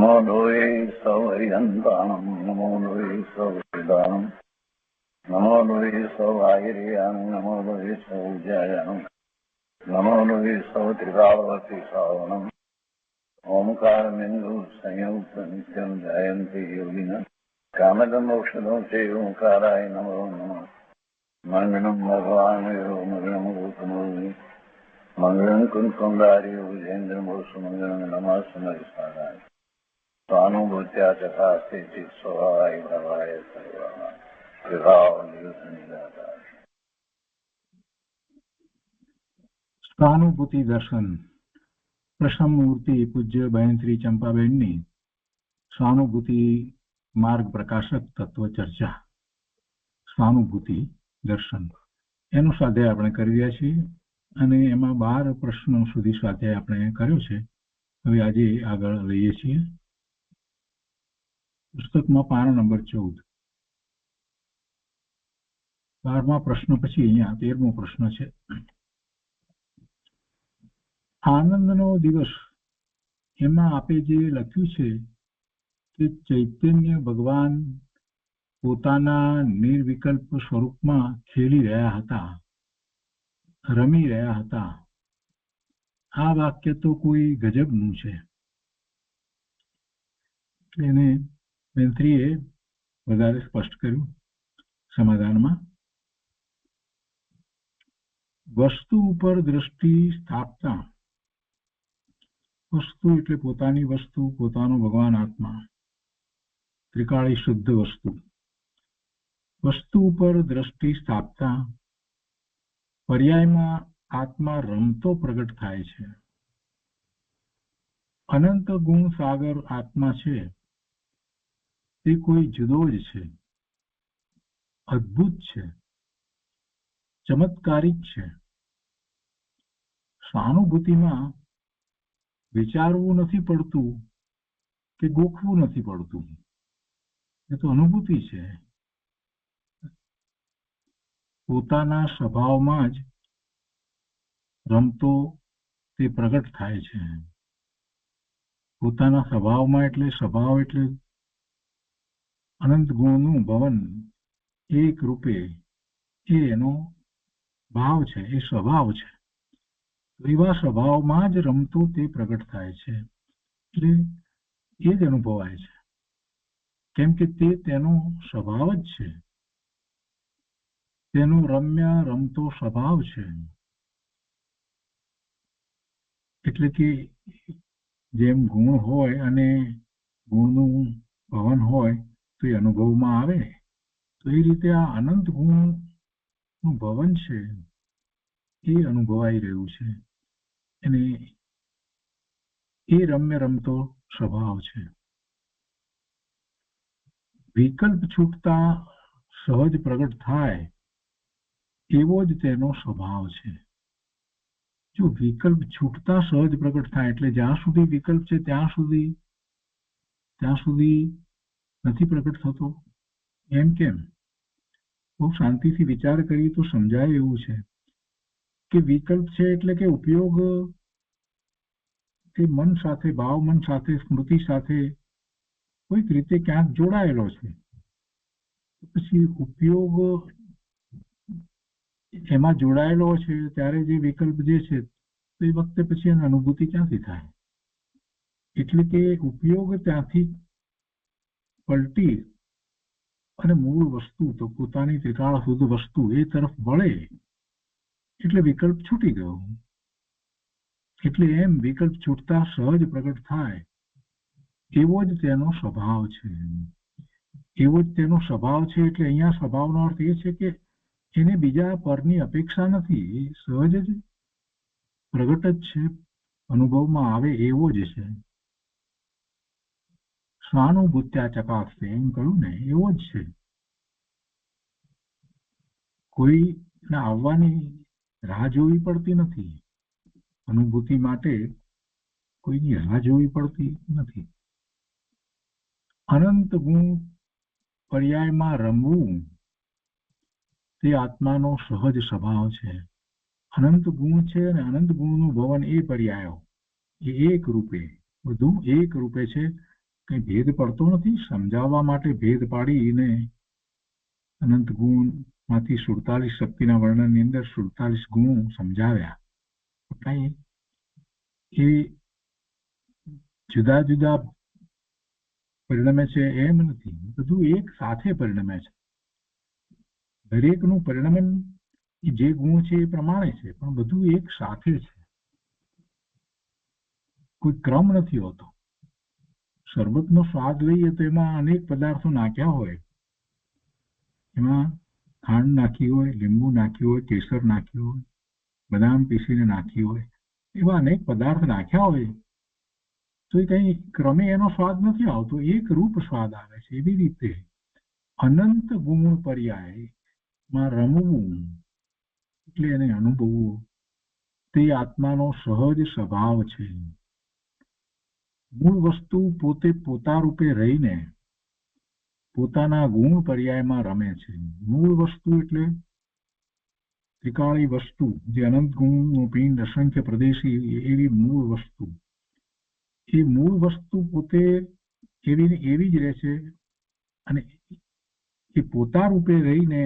નમો લોહે સૌહરિહંતાણં નમો લોહે સૌવેદાણં નમો લોહે સૌઆયર્યાણં નમો લોહે સૌજ્યાયાણં નમો લોહે સૌત્રિકાવતી શ્રાવણં ઓમકારમિંદુ સંયુક્ત નિત્યં જયંતિ યોગિનઃ કામદં મોક્ષદં તે ઓંકારાય નમો નમઃ મંગળં ભગવાન મંગળં ગૌતમોનિ મંગળં કુંકુંડાર્ય વિજેન્દ્રમોષ મંગળં નમઃ સમરિસારાય સ્વાનુભૂત્યા ચકાસ્તે ચિત્ સ્વભાવાય ભવાય સર્વાના વિભાવ નિયુત નિરાકાર. સ્વાનુભૂતિ દર્શન પ્રથમ મૂર્તિ પૂજ્ય બહેન શ્રી ચંપાબેનની સ્વાનુભૂતિ માર્ગ પ્રકાશક તત્વ ચર્ચા સ્વાનુભૂતિ દર્શન એનું સ્વાધ્યાય આપણે કરી રહ્યા છીએ અને એમાં 12 પ્રશ્નો સુધી સ્વાધ્યાય આપણે કર્યો છે. હવે આજે આગળ લઈએ છીએ પુસ્તકમાં પાના નંબર 14. 12મા પ્રશ્ન પછી અહીંયા 13મો પ્રશ્ન છે. આનંદનો દિવસ એમાં આપે જે લખ્યું છે કે ચૈતન્ય ભગવાન પોતાના નિર્વિકલ્પ સ્વરૂપમાં ખેલી રહ્યા હતા, રમી રહ્યા હતા. આ વાક્ય તો કોઈ ગજબનું છે. એને બેન્થરીએ વધારે સ્પષ્ટ કર્યું સમાધાનમાં. વસ્તુ ઉપર દ્રષ્ટિ સ્થાપતા, વસ્તુ એટલે પોતાની વસ્તુ, પોતાનો ભગવાન આત્મા, ત્રિકાળી શુદ્ધ વસ્તુ. વસ્તુ ઉપર દ્રષ્ટિ સ્થાપતા પર્યાયમાં આત્મા રમતો પ્રગટ થાય છે. અનંત ગુણ સાગર આત્મા છે તે કોઈ જુદો જ છે, અદ્ભુત છે, ચમત્કારિક છે. સહાનુભૂતિમાં વિચારવું નથી પડતું કે ગોખવું નથી પડતું. એ તો અનુભૂતિ છે. પોતાના સ્વભાવમાં જ રમતો તે પ્રગટ થાય છે. પોતાના સ્વભાવમાં એટલે સ્વભાવ એટલે અનંત ગુણનું ભવન એક રૂપે એ એનો ભાવ છે, એ સ્વભાવ છે. એવા સ્વભાવમાં જ રમતો તે પ્રગટ થાય છે. એટલે એ જ અનુભવાય છે, કેમ કે તે તેનો સ્વભાવ જ છે, તેનો રમ્ય રમતો સ્વભાવ છે. એટલે કે જેમ ગુણ હોય અને ગુણનું ભવન હોય તો એ અનુભવમાં આવે, તો એ રીતે આ અનંત ગુણનું ભવન છે એ અનુભવાઈ રહ્યું છે. અને એ રમ્ય રમતો સ્વભાવ છે. વિકલ્પ છૂટતા સહજ પ્રગટ થાય એવો જ તેનો સ્વભાવ છે. જો વિકલ્પ છૂટતા સહજ પ્રગટ થાય એટલે જ્યાં સુધી વિકલ્પ છે ત્યાં સુધી નથી પ્રગટ થતો. એમ કેમ? બહુ શાંતિથી વિચાર કરીએ તો સમજાય એવું છે કે વિકલ્પ છે એટલે કે ઉપયોગ તે મન સાથે, ભાવ મન સાથે, સ્મૃતિ સાથે કોઈક રીતે ક્યાંક જોડાયેલો છે. પછી ઉપયોગ એમાં જોડાયેલો છે ત્યારે જે વિકલ્પ જે છે તો એ વખતે પછી એની અનુભૂતિ ક્યાંથી થાય? એટલે કે ઉપયોગ ત્યાંથી પલટી અને મૂળ વસ્તુ તો પોતાની ત્રિકાળ શુદ્ધ વસ્તુ એ તરફ વળે એટલે વિકલ્પ છૂટી ગયો. એટલે એમ વિકલ્પ છૂટતા સહજ પ્રગટ થાય એવો જ તેનો સ્વભાવ છે. એવો જ તેનો સ્વભાવ છે. એટલે અહીંયા સ્વભાવનો અર્થ એ છે કે એને બીજા પરની અપેક્ષા નથી. એ સહજ જ પ્રગટ જ છે, અનુભવમાં આવે એવો જ છે. સ્વાનુભૂત્યા ચકાસ્તે એમ કહ્યું ને, એવો જ છે. કોઈને આવવાની રાહ જોવી પડતી નથી. અનુભૂતિ માટે કોઈની રાહ જોવી પડતી નથી. અનંત ગુણ પર્યાયમાં રમવું તે આત્માનો સહજ સ્વભાવ છે. અનંત ગુણ છે અને અનંત ગુણનું ભવન એ પર્યાયો એ એક રૂપે, બધું એક રૂપે છે. કઈ ભેદ પડતો નથી. સમજાવવા માટે ભેદ પાડીને અનંત ગુણ માંથી 47 શક્તિના વર્ણનની અંદર 47 ગુણ સમજાવ્યા. કઈ એ જુદા જુદા પરિણમે છે એમ નથી, બધું એક સાથે પરિણમે છે. દરેકનું પરિણમન જે ગુણ છે એ પ્રમાણે છે, પણ બધું એક સાથે છે. કોઈ ક્રમ નથી હોતો. શરબતનો સ્વાદ લઈએ તો એમાં અનેક પદાર્થો નાખ્યા હોય, એમાં ખાંડ નાખી હોય, લીંબુ નાખ્યું હોય, કેસર નાખ્યું હોય, બદામ પીસીને નાખી હોય, એવા અનેક પદાર્થ નાખ્યા હોય તો એ કઈ ક્રમે એનો સ્વાદ નથી આવતો, એક રૂપ સ્વાદ આવે છે. એવી રીતે અનંત ગુણ પર્યાયમાં રમવું એટલે એને અનુભવવું તે આત્માનો સહજ સ્વભાવ છે. મૂળ વસ્તુ પોતે પોતા રૂપે રહીને પોતાના ગુણ પર્યાયમાં રમે છે. મૂળ વસ્તુ એટલે ત્રિકાળી વસ્તુ, જે અનંત ગુણનું પિંડ, અસંખ્ય પ્રદેશી, એવી મૂળ વસ્તુ. એ મૂળ વસ્તુ પોતે એવી જ રહે છે, અને એ પોતા રૂપે રહીને,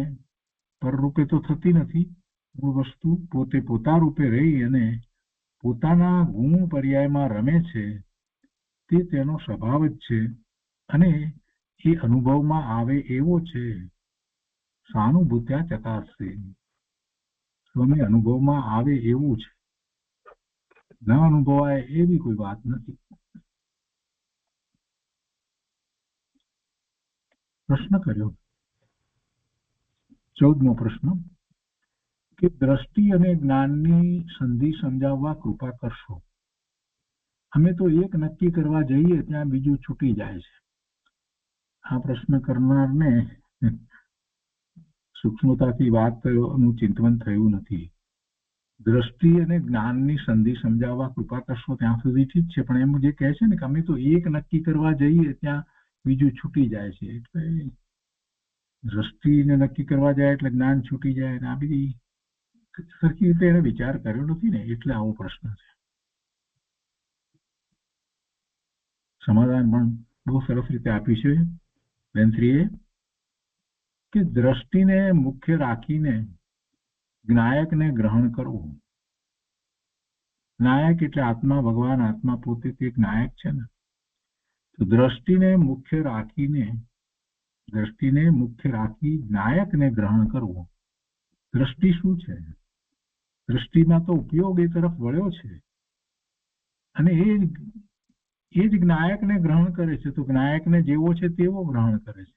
પર રૂપે તો થતી નથી. મૂળ વસ્તુ પોતે પોતા રૂપે રહી અને પોતાના ગુણ પર્યાયમાં રમે છે, તે તેનો સ્વભાવ જ છે, અને એ અનુભવમાં આવે એવો છે. સાનુભૂત્યા ચકાસશે, સ્વને અનુભવમાં આવે એવું છે, ન અનુભવાય એવી કોઈ વાત નથી. પ્રશ્ન કર્યો 14મો પ્રશ્ન કે દ્રષ્ટિ અને જ્ઞાનની સંધિ સમજાવવા કૃપા કરશો. અમે તો એક નક્કી કરવા જઈએ ત્યાં બીજું છૂટી જાય છે. આ પ્રશ્ન કરનારને સૂક્ષ્મતાથી વાતનું ચિંતન થયું નથી. દ્રષ્ટિ અને જ્ઞાનની સંધિ સમજાવવા કૃપા કરશો ત્યાં સુધી ઠીક છે, પણ એમ જે કહે છે ને કે અમે તો એક નક્કી કરવા જઈએ ત્યાં બીજું છૂટી જાય છે, એટલે દ્રષ્ટિને નક્કી કરવા જાય એટલે જ્ઞાન છૂટી જાય, અને આ બધી સરખી રીતે એને વિચાર કર્યો નથી ને, એટલે આવો પ્રશ્ન છે. સમાધાન પણ બહુ સરસ રીતે આપ્યું છે બેનશ્રીએ કે દ્રષ્ટિને મુખ્ય રાખીને જ્ઞાયકને ગ્રહણ કરવું. જ્ઞાયક એટલે આત્મા, ભગવાન આત્મા પોતે તે જ્ઞાયક છે ને. તો દ્રષ્ટિને મુખ્ય રાખી જ્ઞાયકને ગ્રહણ કરવું. દ્રષ્ટિ શું છે? દ્રષ્ટિમાં તો ઉપયોગ એ તરફ વળ્યો છે, અને એ જ જ્ઞાયકને ગ્રહણ કરે છે. તો જ્ઞાયકને જેવો છે તેવો ગ્રહણ કરે છે.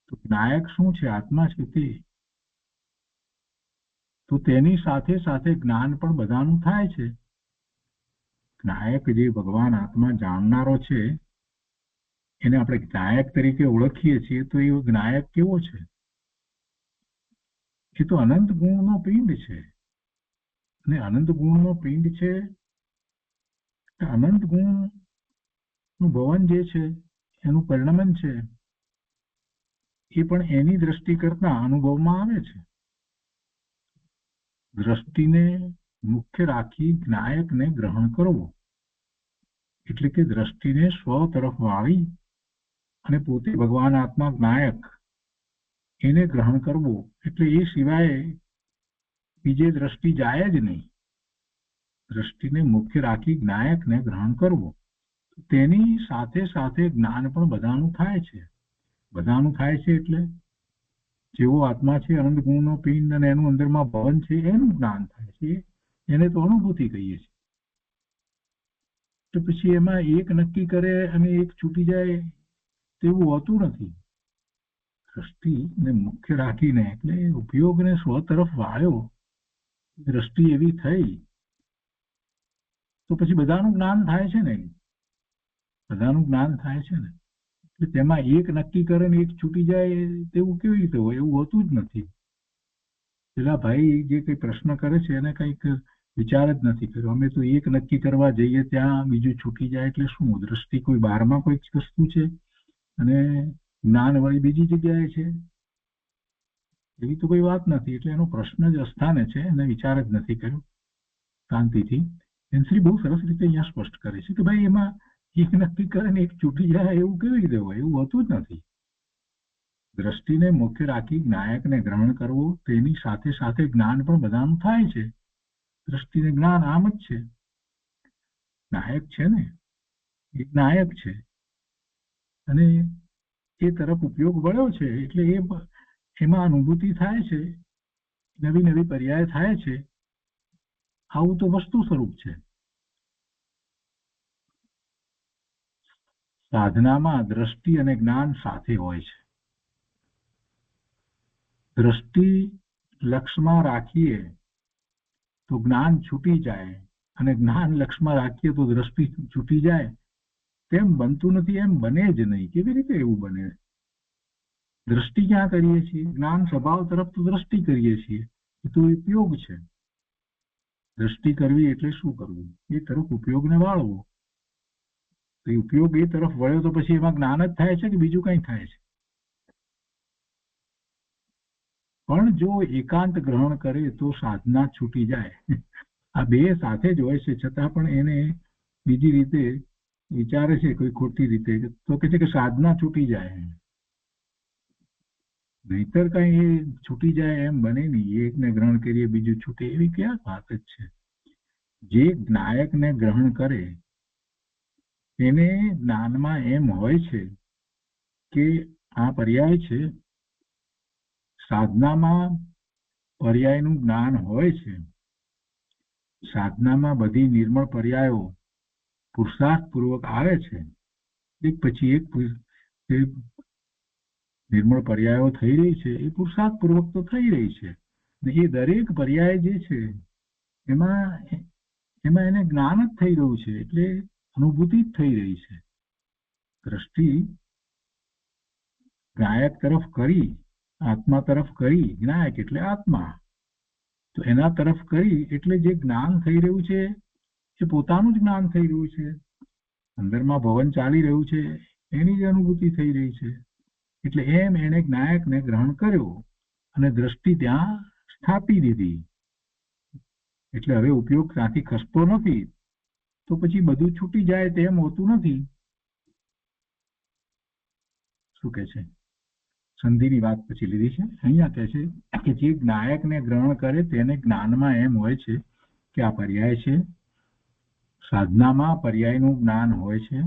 તો જ્ઞાયક શું છે? આત્મા છે તે. તો તેની સાથે સાથે જ્ઞાન પણ બધાનું થાય છે. જ્ઞાયક જે ભગવાન આત્મા જાણનારો છે એને આપણે જ્ઞાયક તરીકે ઓળખીએ છીએ. તો એ જ્ઞાયક કેવો છે? એ તો અનંત ગુણનો પિંડ છે, અને અનંત ગુણનો પિંડ છે, અનંત ગુણનું ભવન જે છે એનું પરિણમન છે, એ પણ એની દ્રષ્ટિ કરતા અનુભવમાં આવે છે. દ્રષ્ટિને મુખ્ય રાખી જ્ઞાયકને ગ્રહણ કરવો એટલે કે દ્રષ્ટિને સ્વ તરફ વાળી અને પોતે ભગવાન આત્મા જ્ઞાયક એને ગ્રહણ કરવો, એટલે એ સિવાય બીજે દ્રષ્ટિ જાય જ નહીં. દ્રષ્ટિને મુખ્ય રાખી જ્ઞાયકને ગ્રહણ કરવો, તેની સાથે સાથે જ્ઞાન પણ બધાનું થાય છે. બધાનું થાય છે એટલે જેવો આત્મા છે અનંત ગુણનો પિંડ અને એનું અંદરમાં ભવન છે એનું જ્ઞાન થાય છે. એને તો અનુભૂતિ કહીએ છીએ. તો પછી એમાં એક નક્કી કરે અને એક છૂટી જાય તેવું હોતું નથી. દ્રષ્ટિને મુખ્ય રાખીને એટલે ઉપયોગને સ્વ તરફ વાળ્યો, દ્રષ્ટિ એવી થઈ તો પછી બધાનું જ્ઞાન થાય છે ને. બધાનું જ્ઞાન થાય છે ને. એટલે તેમાં એક નક્કી કરે ને એક છૂટી જાય તેવું કેવી રીતે હોય? એવું હોતું જ નથી. પેલા ભાઈ જે કઈ પ્રશ્ન કરે છે એને કંઈક વિચાર જ નથી કર્યો. અમે તો એક નક્કી કરવા જઈએ ત્યાં બીજું છૂટી જાય એટલે શું? દ્રષ્ટિ કોઈ બહારમાં કોઈ વસ્તુ છે અને જ્ઞાન વળી બીજી જગ્યાએ છે? એવી તો કોઈ વાત નથી. એટલે એનો પ્રશ્ન જ અસ્થાને છે, એને વિચાર જ નથી કર્યો શાંતિથી. શ્રી બહુ સરસ રીતે અહીંયા સ્પષ્ટ કરે છે કે ભાઈ એમાં એક નક્કી કરે ને એક છૂટી જાય એવું કેવી રીતે હોય? એવું હોતું જ નથી. દ્રષ્ટિને મુખ્ય રાખી નાયકને ગ્રહણ કરવું, તેની સાથે સાથે જ્ઞાન પણ બધાનું થાય છે. દ્રષ્ટિને જ્ઞાન આમ જ છે. નાયક છે ને, એક નાયક છે અને એ તરફ ઉપયોગ વળ્યો છે એટલે એમાં અનુભૂતિ થાય છે, નવી નવી પર્યાય થાય છે. આવું તો વસ્તુ સ્વરૂપ છે. સાધનામાં દ્રષ્ટિ અને જ્ઞાન સાથે હોય છે. દ્રષ્ટિ લક્ષમાં રાખીએ તો જ્ઞાન છૂટી જાય અને જ્ઞાન લક્ષમાં રાખીએ તો દ્રષ્ટિ છૂટી જાય. તેમ બનતું નથી, એમ બને જ નહીં. કેવી રીતે એવું બને? દ્રષ્ટિ ક્યાં કરીએ છીએ? જ્ઞાન સ્વભાવ તરફ તો દ્રષ્ટિ કરીએ છીએ. એ તો ઉપયોગ છે. દ્રષ્ટિ કરવી એટલે શું કરવું? એ તરફ ઉપયોગને વાળવો. ઉપયોગ એ તરફ વળ્યો તો પછી એમાં જ્ઞાન જ થાય છે કે બીજું કંઈ થાય છે? પણ જો એકાંત ગ્રહણ કરે તો સાધના છૂટી જાય. આ બે સાથે જ હોય છે, છતાં પણ એને બીજી રીતે વિચારે છે, કોઈ ખોટી રીતે, તો કે છે કે સાધના છૂટી જાય. નહીતર કઈ એ છૂટી જાય એમ બને નહીં. એકને ગ્રહણ કરીએ બીજું છૂટે, એવી ક્યાં વાત જ છે? જે નાયકને ગ્રહણ કરે એને જ્ઞાનમાં એમ હોય છે કે આ પર્યાય છે. સાધનામાં પર્યાયનું જ્ઞાન હોય છે. સાધનામાં બધી નિર્મળ પર્યાયો પુરુષાર્થપૂર્વક આવે છે. એક પછી એક નિર્મળ પર્યાયો થઈ રહી છે. એ પુરુષાર્થપૂર્વક તો થઈ રહી છે. એ દરેક પર્યાય જે છે એમાં એને જ્ઞાન જ થઈ રહ્યું છે, એટલે અનુભૂતિ જ થઈ રહી છે. દ્રષ્ટિ નાયક તરફ કરી, આત્મા તરફ કરી, નાયક એટલે આત્મા, તો એના તરફ કરી એટલે જે જ્ઞાન થઈ રહ્યું છે એ પોતાનું જ જ્ઞાન થઈ રહ્યું છે. અંદરમાં ભવન ચાલી રહ્યું છે એની જ અનુભૂતિ થઈ રહી છે. એટલે એમ એને નાયકને ગ્રહણ કર્યો અને દ્રષ્ટિ ત્યાં સ્થાપી દીધી. એટલે હવે ઉપયોગ ત્યાંથી ખસતો નથી. તો પછી બધું છૂટી જાય તેમ હોતું નથી. શું કે છે? સંધિની વાત પછી લીધી છે. અહીંયા કહે છે કે જે નાયકને ગ્રહણ કરે તેને જ્ઞાનમાં એમ હોય છે કે આ પર્યાય છે. સાધનામાં પર્યાયનું જ્ઞાન હોય છે.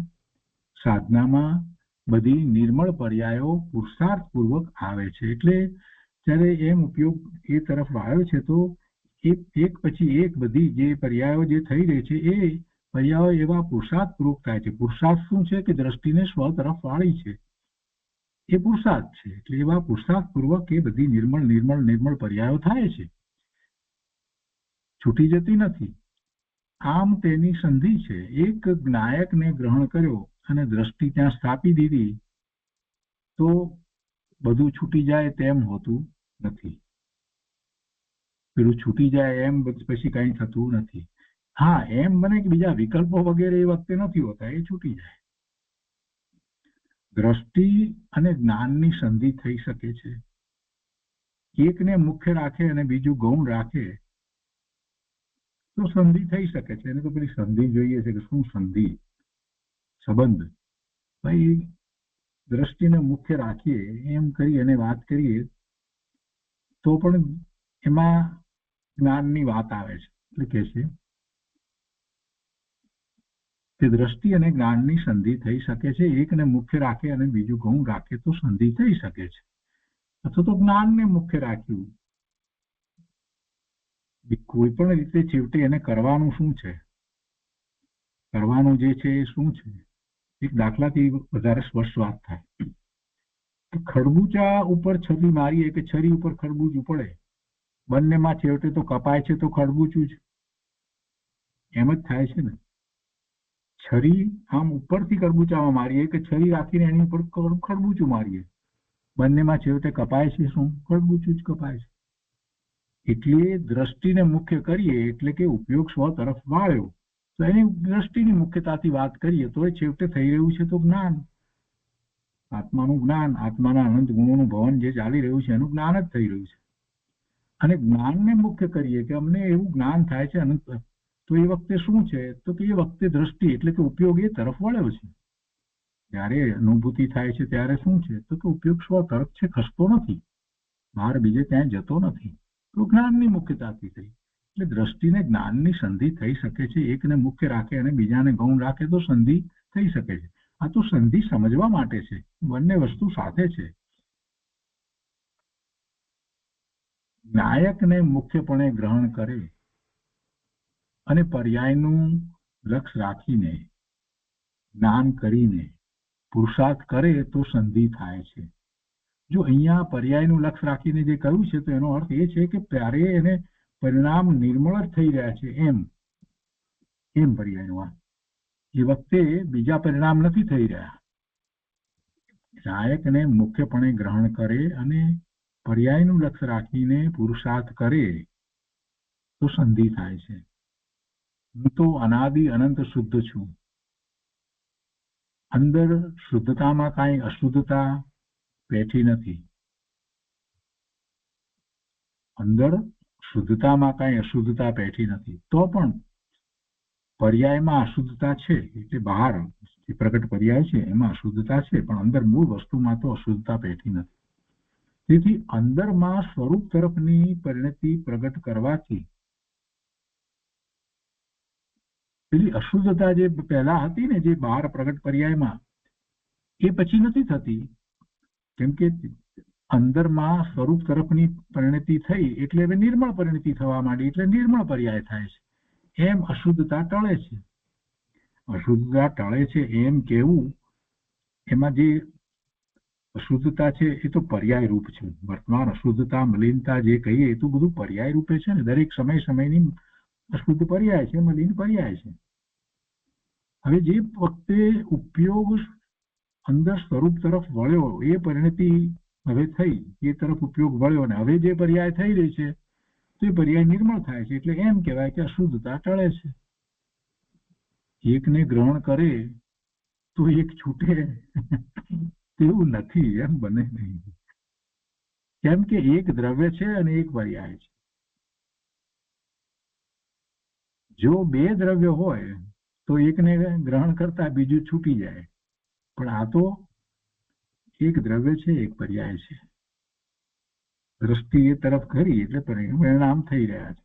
સાધનામાં બધી નિર્મળ પર્યાયો પુરુષાર્થપૂર્વક આવે છે. એટલે જ્યારે એમ ઉપયોગ એ તરફ વાળ્યો છે તો એક પછી એક બધી જે પર્યાયો જે થઈ રહી છે એ પર્યાયો એવા પુરુષાર્થપૂર્વક થાય છે. પુરુષાર્થ શું છે? કે દ્રષ્ટિને સ્વ તરફ વાળી છે, એ પુરુષાર્થ છે. એટલે એવા પુરુષાર્થપૂર્વક એ બધી નિર્મળ પર્યાયો થાય છે, છૂટી જતી નથી. આમ તેની સંધિ છે. એક નાયકને ગ્રહણ કર્યો અને દ્રષ્ટિ ત્યાં સ્થાપી દીધી તો બધું છૂટી જાય તેમ હોતું નથી. પેલું છૂટી જાય એમ પછી કઈ થતું નથી. હા, એમ બને કે બીજા વિકલ્પો વગેરે એ વખતે નથી હોતા, એ છૂટી જાય. દ્રષ્ટિ અને જ્ઞાનની સંધિ થઈ શકે છે. એકને મુખ્ય રાખે અને બીજું ગૌણ રાખે તો સંધિ થઈ શકે છે. એને તો પેલી સંધિ જોઈએ છે કે શું સંધિ, સંબંધ. ભાઈ દ્રષ્ટિને મુખ્ય રાખીએ એમ કરી અને વાત કરીએ તો પણ એમાં જ્ઞાનની વાત આવે છે. એટલે કે છે કે દ્રષ્ટિ અને જ્ઞાનની સંધિ થઈ શકે છે. એકને મુખ્ય રાખે અને બીજું ગૌણ રાખે તો સંધિ થઈ શકે છે. અથવા તો જ્ઞાનને મુખ્ય રાખ્યું, કોઈ પણ રીતે છેવટે એને કરવાનું શું છે, કરવાનું જે છે એ શું છે? એક દાખલાથી વધારે સ્પષ્ટ વાત થાય. ખરબૂચા ઉપર છરી મારીએ કે છરી ઉપર ખરબૂચું પડે, બંનેમાં છેવટે તો કપાય છે તો ખરબૂચું જ. એમ જ થાય છે ને. છરી આમ ઉપરથી ખરબૂચામાં મારીએ કે છરી રાખીને એની ઉપર ખરબૂચું મારીએ, બંનેમાં છેવટે કપાય છે શું? ખરબૂચું જ કપાય છે. એટલે દ્રષ્ટિને મુખ્ય કરીએ એટલે કે ઉપયોગ સ્વ તરફ વાળ્યો તો એની દ્રષ્ટિની મુખ્યતાથી વાત કરીએ તો એ છેવટે થઈ રહ્યું છે તો જ્ઞાન, આત્માનું જ્ઞાન, આત્માના અનંત ગુણોનું ભવન જે ચાલી રહ્યું છે એનું જ્ઞાન જ થઈ રહ્યું છે. અને જ્ઞાનને મુખ્ય કરીએ કે અમને એવું જ્ઞાન થાય છે અનંત, તો એ વખતે શું છે તો કે એ વખતે દ્રષ્ટિ એટલે કે ઉપયોગ એ તરફ વળ્યો છે. જ્યારે અનુભૂતિ થાય છે ત્યારે શું છે તો કે ઉપયોગ સ્વ તરફ છે, ખસતો નથી, બહાર બીજે ક્યાંય જતો નથી. તો જ્ઞાનની મુખ્યતાથી થઈ એટલે દ્રષ્ટિને જ્ઞાનની સંધિ થઈ શકે છે. એકને મુખ્ય રાખે અને બીજાને ગૌણ રાખે તો સંધિ થઈ શકે છે. આ તો સંધિ સમજવા માટે છે, બંને વસ્તુ સાથે છે. નાયકને મુખ્યપણે ગ્રહણ કરે અને પર્યાયનું લક્ષ રાખીને જ્ઞાન કરીને પુરુષાર્થ કરે તો સંધિ થાય છે. જો અહીંયા પર્યાયનું લક્ષ રાખીને જે કહ્યું છે તો એનો અર્થ એ છે કે ત્યારે એને પરિણામ નિર્મળ જ થઈ રહ્યા છે એમ પર્યાયનું એ વખતે બીજા પરિણામ નથી થઈ રહ્યા. નાયકને મુખ્યપણે ગ્રહણ કરે અને પર્યાયનું લક્ષ્ય રાખીને પુરુષાર્થ કરે તો સંધિ થાય છે. હું તો અનાદિ અનંત શુદ્ધ છું. અંદર શુદ્ધતામાં કાંઈ અશુદ્ધતા બેઠી નથી. અંદર શુદ્ધતામાં કાંઈ અશુદ્ધતા બેઠી નથી. તો પણ પર્યાયમાં અશુદ્ધતા છે, એટલે બહાર જે પ્રગટ પર્યાય છે એમાં અશુદ્ધતા છે, પણ અંદર મૂળ વસ્તુમાં તો અશુદ્ધતા બેઠી નથી. તેથી અંદરમાં સ્વરૂપ તરફની પરિણતિ પ્રગટ કરવાથી પેલી અશુદ્ધતા જે પહેલા હતી ને, જે બહાર પ્રગટ પર્યાયમાં, એ પછી નથી થતી. કેમ કે અંદરમાં સ્વરૂપ તરફની પરિણતિ થઈ એટલે હવે નિર્મળ પરિણતિ થવા માંડી, એટલે નિર્મળ પર્યાય થાય છે. એમ અશુદ્ધતા ટળે છે. અશુદ્ધતા ટળે છે એમ કેવું, એમાં જે અશુદ્ધતા છે એ તો પર્યાય રૂપ છે. વર્તમાન અશુદ્ધતા, મલિનતા જે કહીએ એ તો બધું પર્યાય રૂપે છે ને. દરેક સમયની અશુદ્ધ પર્યાય છે, મલિન પર્યાય છે. હવે જે વખતે ઉપયોગ અંદર સ્વરૂપ તરફ વળ્યો, એ પરિણતિ હવે થઈ, એ તરફ ઉપયોગ વળ્યો, અને હવે જે પર્યાય થઈ રહી છે તો એ પર્યાય નિર્મળ થાય છે. એટલે એમ કહેવાય કે અશુદ્ધતા ટળે છે. એકને ગ્રહણ કરે તો એક છૂટે તેવું નથી, એમ બને નહીં. કેમ કે એક દ્રવ્ય છે અને એક પર્યાય છે. જો બે દ્રવ્ય હોય તો એકને ગ્રહણ કરતા બીજું છૂટી જાય, પણ આ તો એક દ્રવ્ય છે, એક પર્યાય છે. દ્રષ્ટિ એ તરફ કરી એટલે પરિણામ થઈ રહ્યા છે.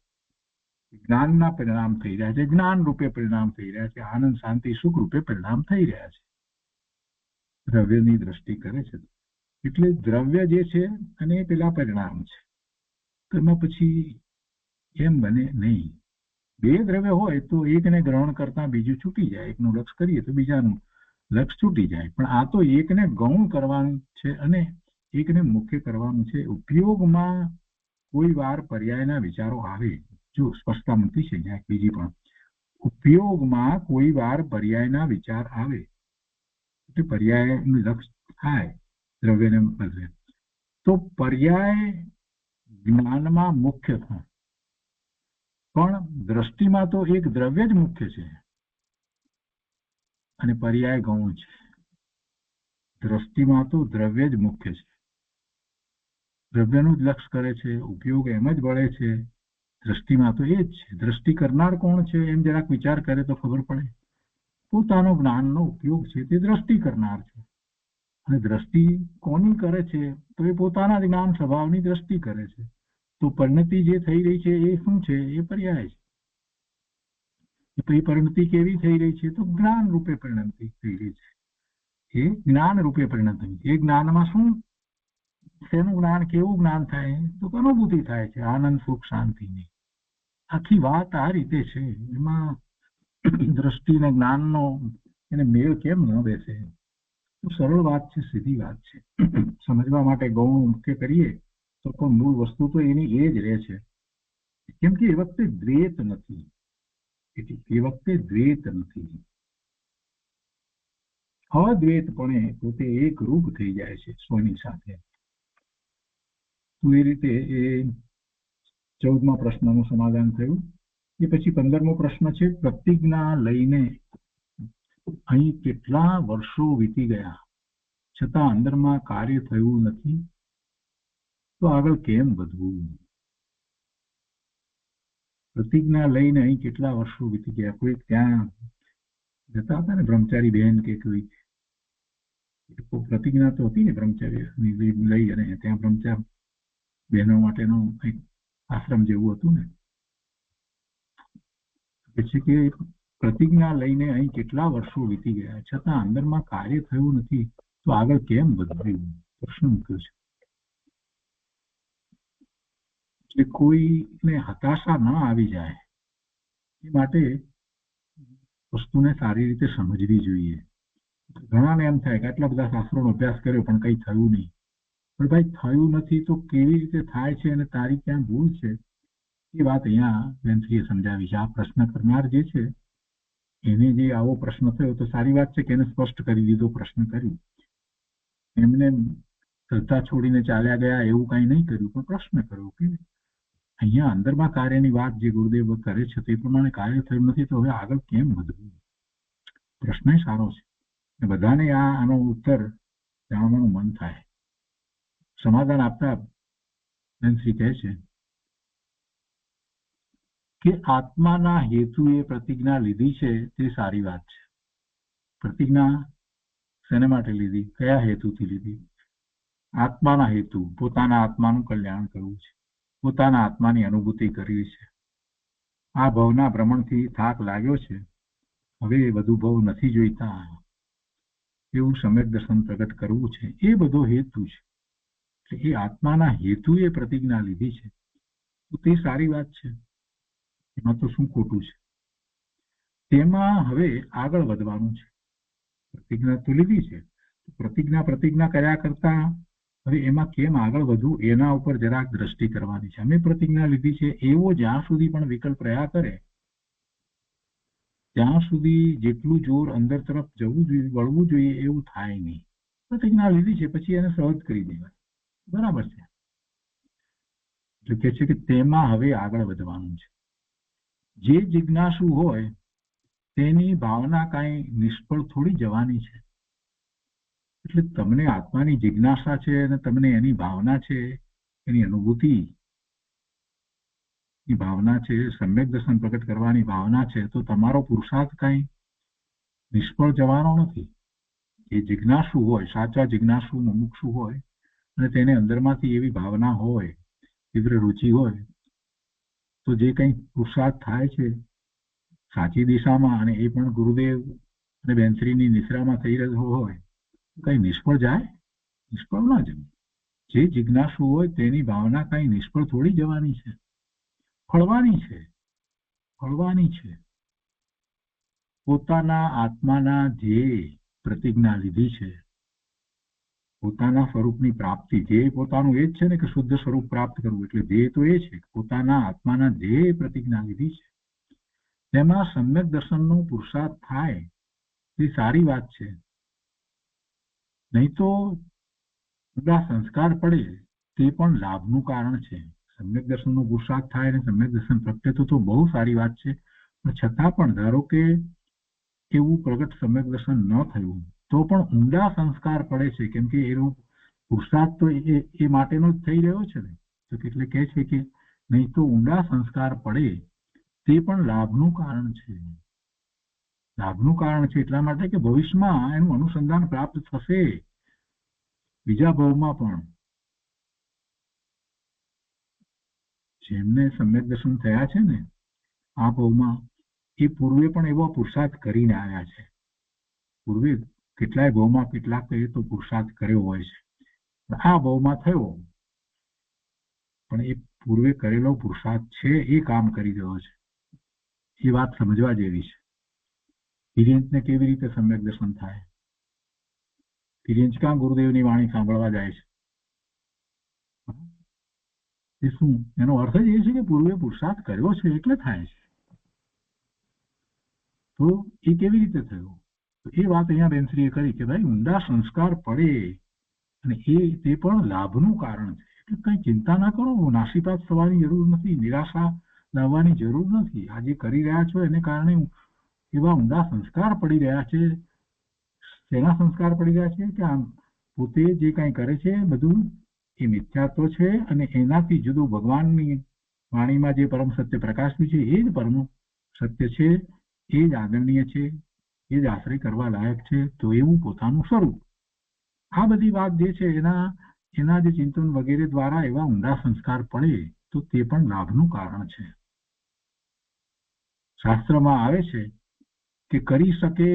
જ્ઞાનના પરિણામ થઈ રહ્યા છે, જ્ઞાન રૂપે પરિણામ થઈ રહ્યા છે, આનંદ શાંતિ સુખ રૂપે પરિણામ થઈ રહ્યા છે. દ્રવ્યની દ્રષ્ટિ કરે છે એટલે દ્રવ્ય જે છે અને પેલા પરિણામ છે, તો એમાં પછી એમ બને નહીં. બે દ્રવ્ય હોય તો એકને ગ્રહણ કરતા બીજું છૂટી જાય, એકનું લક્ષ કરીએ તો બીજાનું લક્ષ છૂટી જાય. પણ આ તો એકને ગૌણ કરવાનું છે અને એકને મુખ્ય કરવાનું છે. ઉપયોગમાં કોઈ વાર પર્યાયના વિચારો આવે, જો સ્પષ્ટતા મળતી છે ત્યાં બીજી પણ, ઉપયોગમાં કોઈ વાર પર્યાયના વિચાર આવે એટલે પર્યાયનું લક્ષ થાય દ્રવ્યને બદલે, તો પર્યાય જ્ઞાનમાં મુખ્ય થાય. પણ દ્રષ્ટિમાં તો એક દ્રવ્ય જ મુખ્ય છે અને પર્યાય ગૌણ છે. દ્રષ્ટિમાં તો દ્રવ્ય જ મુખ્ય છે, દ્રવ્યનું જ લક્ષ કરે છે, ઉપયોગ એમ જ વળે છે. દ્રષ્ટિમાં તો એ જ છે. દ્રષ્ટિ કરનાર કોણ છે એમ જરાક વિચાર કરે તો ખબર પડે. પોતાનો જ્ઞાનનો ઉપયોગ છે તે દ્રષ્ટિ કરનાર છે, અને દ્રષ્ટિ કોની કરે છે તો એ પોતાના જ્ઞાન સ્વભાવની દ્રષ્ટિ કરે છે. તો પરિણતિ જે થઈ રહી છે એ શું છે? એ પર્યાય છે. તો એ પરિણતિ કેવી થઈ રહી છે? તો જ્ઞાન રૂપે પરિણતિ થઈ રહી છે. એ જ્ઞાન રૂપે પરિણતિ. એ જ્ઞાનમાં શું, શેનું જ્ઞાન, કેવું જ્ઞાન થાય? તો અનુભૂતિ થાય છે, આનંદ સુખ શાંતિની. આખી વાત આ રીતે છે. એમાં દ્રષ્ટિ ને જ્ઞાનનો એને મેળ કેમ ન બેસે? તો સરળ વાત છે, સીધી વાત છે. સમજવા માટે ગૌણ મુખ્ય કરીએ તો પણ મૂળ વસ્તુ તો એની એ જ રહે છે. કેમ કે એ વખતે દ્વૈત નથી, એ વખતે દ્વૈત નથી. અદ્વૈતપણે પોતે એક રૂપ થઈ જાય છે સ્વની સાથે. તો એ રીતે એ 14મા પ્રશ્નનું સમાધાન થયું. એ પછી 15મો પ્રશ્ન છે, પ્રતિજ્ઞા લઈને અહીં કેટલા વર્ષો વીતી ગયા છતાં અંદરમાં કાર્ય થયું નથી, તો આગળ કેમ વધવું? પ્રતિજ્ઞા લઈને અહીં કેટલા વર્ષો વીતી ગયા. કોઈ ત્યાં જતા હતા ને બ્રહ્મચારી બહેન કે કોઈ પ્રતિજ્ઞા તો હતી ને બ્રહ્મચારી લઈ અને ત્યાં બ્રહ્મચારી બહેનો માટેનો કંઈક આશ્રમ જેવું હતું ને. પછી કે પ્રતિજ્ઞા લઈને અહીં કેટલા વર્ષો વીતી ગયા છતાં અંદરમાં કાર્ય થયું નથી, તો આગળ કેમ વધ્યું? પ્રશ્ન મૂક્યો છે. એટલે કોઈને હતાશા ન આવી જાય એ માટે વસ્તુને સારી રીતે સમજવી જોઈએ. ઘણાને એમ થાય કે આટલા બધા શાસ્ત્રોનો અભ્યાસ કર્યો પણ કંઈ થયું નહીં. પણ ભાઈ થયું નથી તો કેવી રીતે થાય છે અને તારી ક્યાં ભૂલ છે એ વાત અહીંયા વેન્સલીએ સમજાવી છે. આ પ્રશ્ન કરનાર જે છે એને જે આવો પ્રશ્ન થયો તો સારી વાત છે કે એને સ્પષ્ટ કરી દીધો, પ્રશ્ન કર્યું. એમને શ્રદ્ધા છોડીને ચાલ્યા ગયા એવું કાંઈ નહીં કર્યું, પણ પ્રશ્ન કર્યો કે અહીંયા અંદરમાં કાર્યની વાત જે ગુરુદેવ કરે છે તે પ્રમાણે કાર્ય થયું નથી, તો હવે આગળ કેમ વધવું? પ્રશ્ન સારો છે. બધાને આનો ઉત્તર જાણવાનું મન થાય. સમાધાન આપતા વેન્સલી કહે છે કે આત્માના હેતુએ પ્રતિજ્ઞા લીધી છે તે સારી વાત છે. પ્રતિજ્ઞા શેને માટે લીધી? કયા હેતુથી લીધી? આત્માના હેતુ, પોતાના આત્માનું કલ્યાણ કરવું છે, પોતાના આત્માની અનુભૂતિ કરવી છે. આ ભવના ભ્રમણથી થાક લાગ્યો છે, હવે વધુ ભવ નથી જોઈતા એવું સમ્યક દર્શન પ્રગટ કરવું છે, એ બધો હેતુ છે. એ આત્માના હેતુએ પ્રતિજ્ઞા લીધી છે તો તે સારી વાત છે, એમાં તો શું ખોટું છે? તેમાં હવે આગળ વધવાનું છે. પ્રતિજ્ઞા તો લીધી છે, પ્રતિજ્ઞા કર્યા કરતા હવે એમાં કેમ આગળ વધવું એના ઉપર જરાક દ્રષ્ટિ કરવાની છે. અમે પ્રતિજ્ઞા લીધી છે એવો જ્યાં સુધી પણ વિકલ્પ રહ્યા કરે ત્યાં સુધી જેટલું જોર અંદર તરફ જવું જોઈએ, વળવું જોઈએ એવું થાય નહીં. પ્રતિજ્ઞા લીધી છે પછી એને સહજ કરી દેવાય, બરાબર છે. એટલે કે છે કે તેમાં હવે આગળ વધવાનું છે. જે જિજ્ઞાસુ હોય તેની ભાવના કાંઈ નિષ્ફળ થોડી જવાની છે. એટલે તમને આત્માની જિજ્ઞાસા છે અને તમને એની ભાવના છે, એની અનુભૂતિ ની ભાવના છે, સમ્યક દર્શન પ્રગટ કરવાની ભાવના છે, તો તમારો પુરુષાર્થ કાંઈ નિષ્ફળ જવાનો નથી. એ જિજ્ઞાસુ હોય, સાચા જિજ્ઞાસુ મુમુક્ષુ હોય અને તેને અંદરમાંથી એવી ભાવના હોય, તીવ્ર રુચિ હોય, તો જે કંઈ પુરુષાર્થ થાય છે સાચી દિશામાં અને એ પણ ગુરુદેવ અને બેનશ્રીની નિશ્રામાં થઈ રહ્યો હોય, કઈ નિષ્ફળ જાય? નિષ્ફળ ના જાય. જે જિજ્ઞાસુ હોય તેની ભાવના કઈ નિષ્ફળ થોડી જવાની છે, ફળવાની છે, ફળવાની છે. પોતાના આત્માના જે પ્રતિજ્ઞા લીધી છે, પોતાના સ્વરૂપની પ્રાપ્તિ, જે પોતાનું એ જ છે ને કે શુદ્ધ સ્વરૂપ પ્રાપ્ત કરવું, એટલે ધ્યેય તો એ છે. પોતાના આત્માના જે પ્રતિજ્ઞા લીધી છે તેમાં સમ્યક દર્શનનો પુરુષાર્થ થાય એ સારી વાત છે. નહીં તો ઊંડા સંસ્કાર પડે તે પણ લાભનું કારણ છે. સમ્યક દર્શનનો પુરુષાર્થ થાય અને સમ્યક દર્શન પ્રગટે તો બહુ સારી વાત છે. પણ છતાં પણ ધારો કે એવું પ્રગટ સમ્યક દર્શન ન થયું તો પણ ઊંડા સંસ્કાર પડે છે, કેમ કે એનો પુરુષાર્થ તો એ માટેનો જ થઈ રહ્યો છે ને. તો એટલે કહે છે કે નહીં તો ઊંડા સંસ્કાર પડે તે પણ લાભનું કારણ છે. લાભનું કારણ છે એટલા માટે કે ભવિષ્યમાં એનું અનુસંધાન પ્રાપ્ત થશે, બીજા ભાવમાં પણ. જેમને સમ્યક દર્શન થયા છે ને આ ભાવમાં, એ પૂર્વે પણ એવો પુરુષાર્થ કરીને આવ્યા છે. પૂર્વે કેટલાય ભાવમાં કેટલાક તો પુરુષાર્થ કર્યો હોય છે, આ ભાવમાં થયો પણ એ પૂર્વે કરેલો પુરુષાર્થ છે એ કામ કરી રહ્યો છે. એ વાત સમજવા જેવી છે. તિર્યંચને કેવી રીતે સમ્યક દર્શન થાય? તિર્યંચ ક્યાં ગુરુદેવની વાણી સાંભળવા જાય છે? એ શું એનો અર્થ જ એ છે કે પૂર્વે પુરુષાર્થ કર્યો છે એટલે થાય છે. તો એ કેવી રીતે થયો? તો એ વાત અહીંયા બેનશ્રીએ કરી કે ભાઈ ઊંડા સંસ્કાર પડે અને તે પણ લાભનું કારણ છે. એટલે કઈ ચિંતા ના કરો, નાસીપાત થવાની જરૂર નથી, નિરાશા લાવવાની જરૂર નથી. આ જે કરી રહ્યા છો એને કારણે એવા ઊંડા સંસ્કાર પડી રહ્યા છે. શેના સંસ્કાર પડી રહ્યા છે કે આમ પોતે જે કંઈ કરે છે બધું એ મિથ્યાત્વ છે અને એનાથી જુદું ભગવાનની વાણીમાં જે પરમ સત્ય પ્રકાશ્યું છે એ જ પરમ સત્ય છે, એ જ આદરણીય છે, એ જ આશ્રય કરવા લાયક છે. તો એવું પોતાનું સ્વરૂપ, આ બધી વાત જે છે એના જે ચિંતન વગેરે દ્વારા એવા ઊંડા સંસ્કાર પડે તો તે પણ લાભનું કારણ છે. શાસ્ત્રમાં આવે છે કે કરી શકે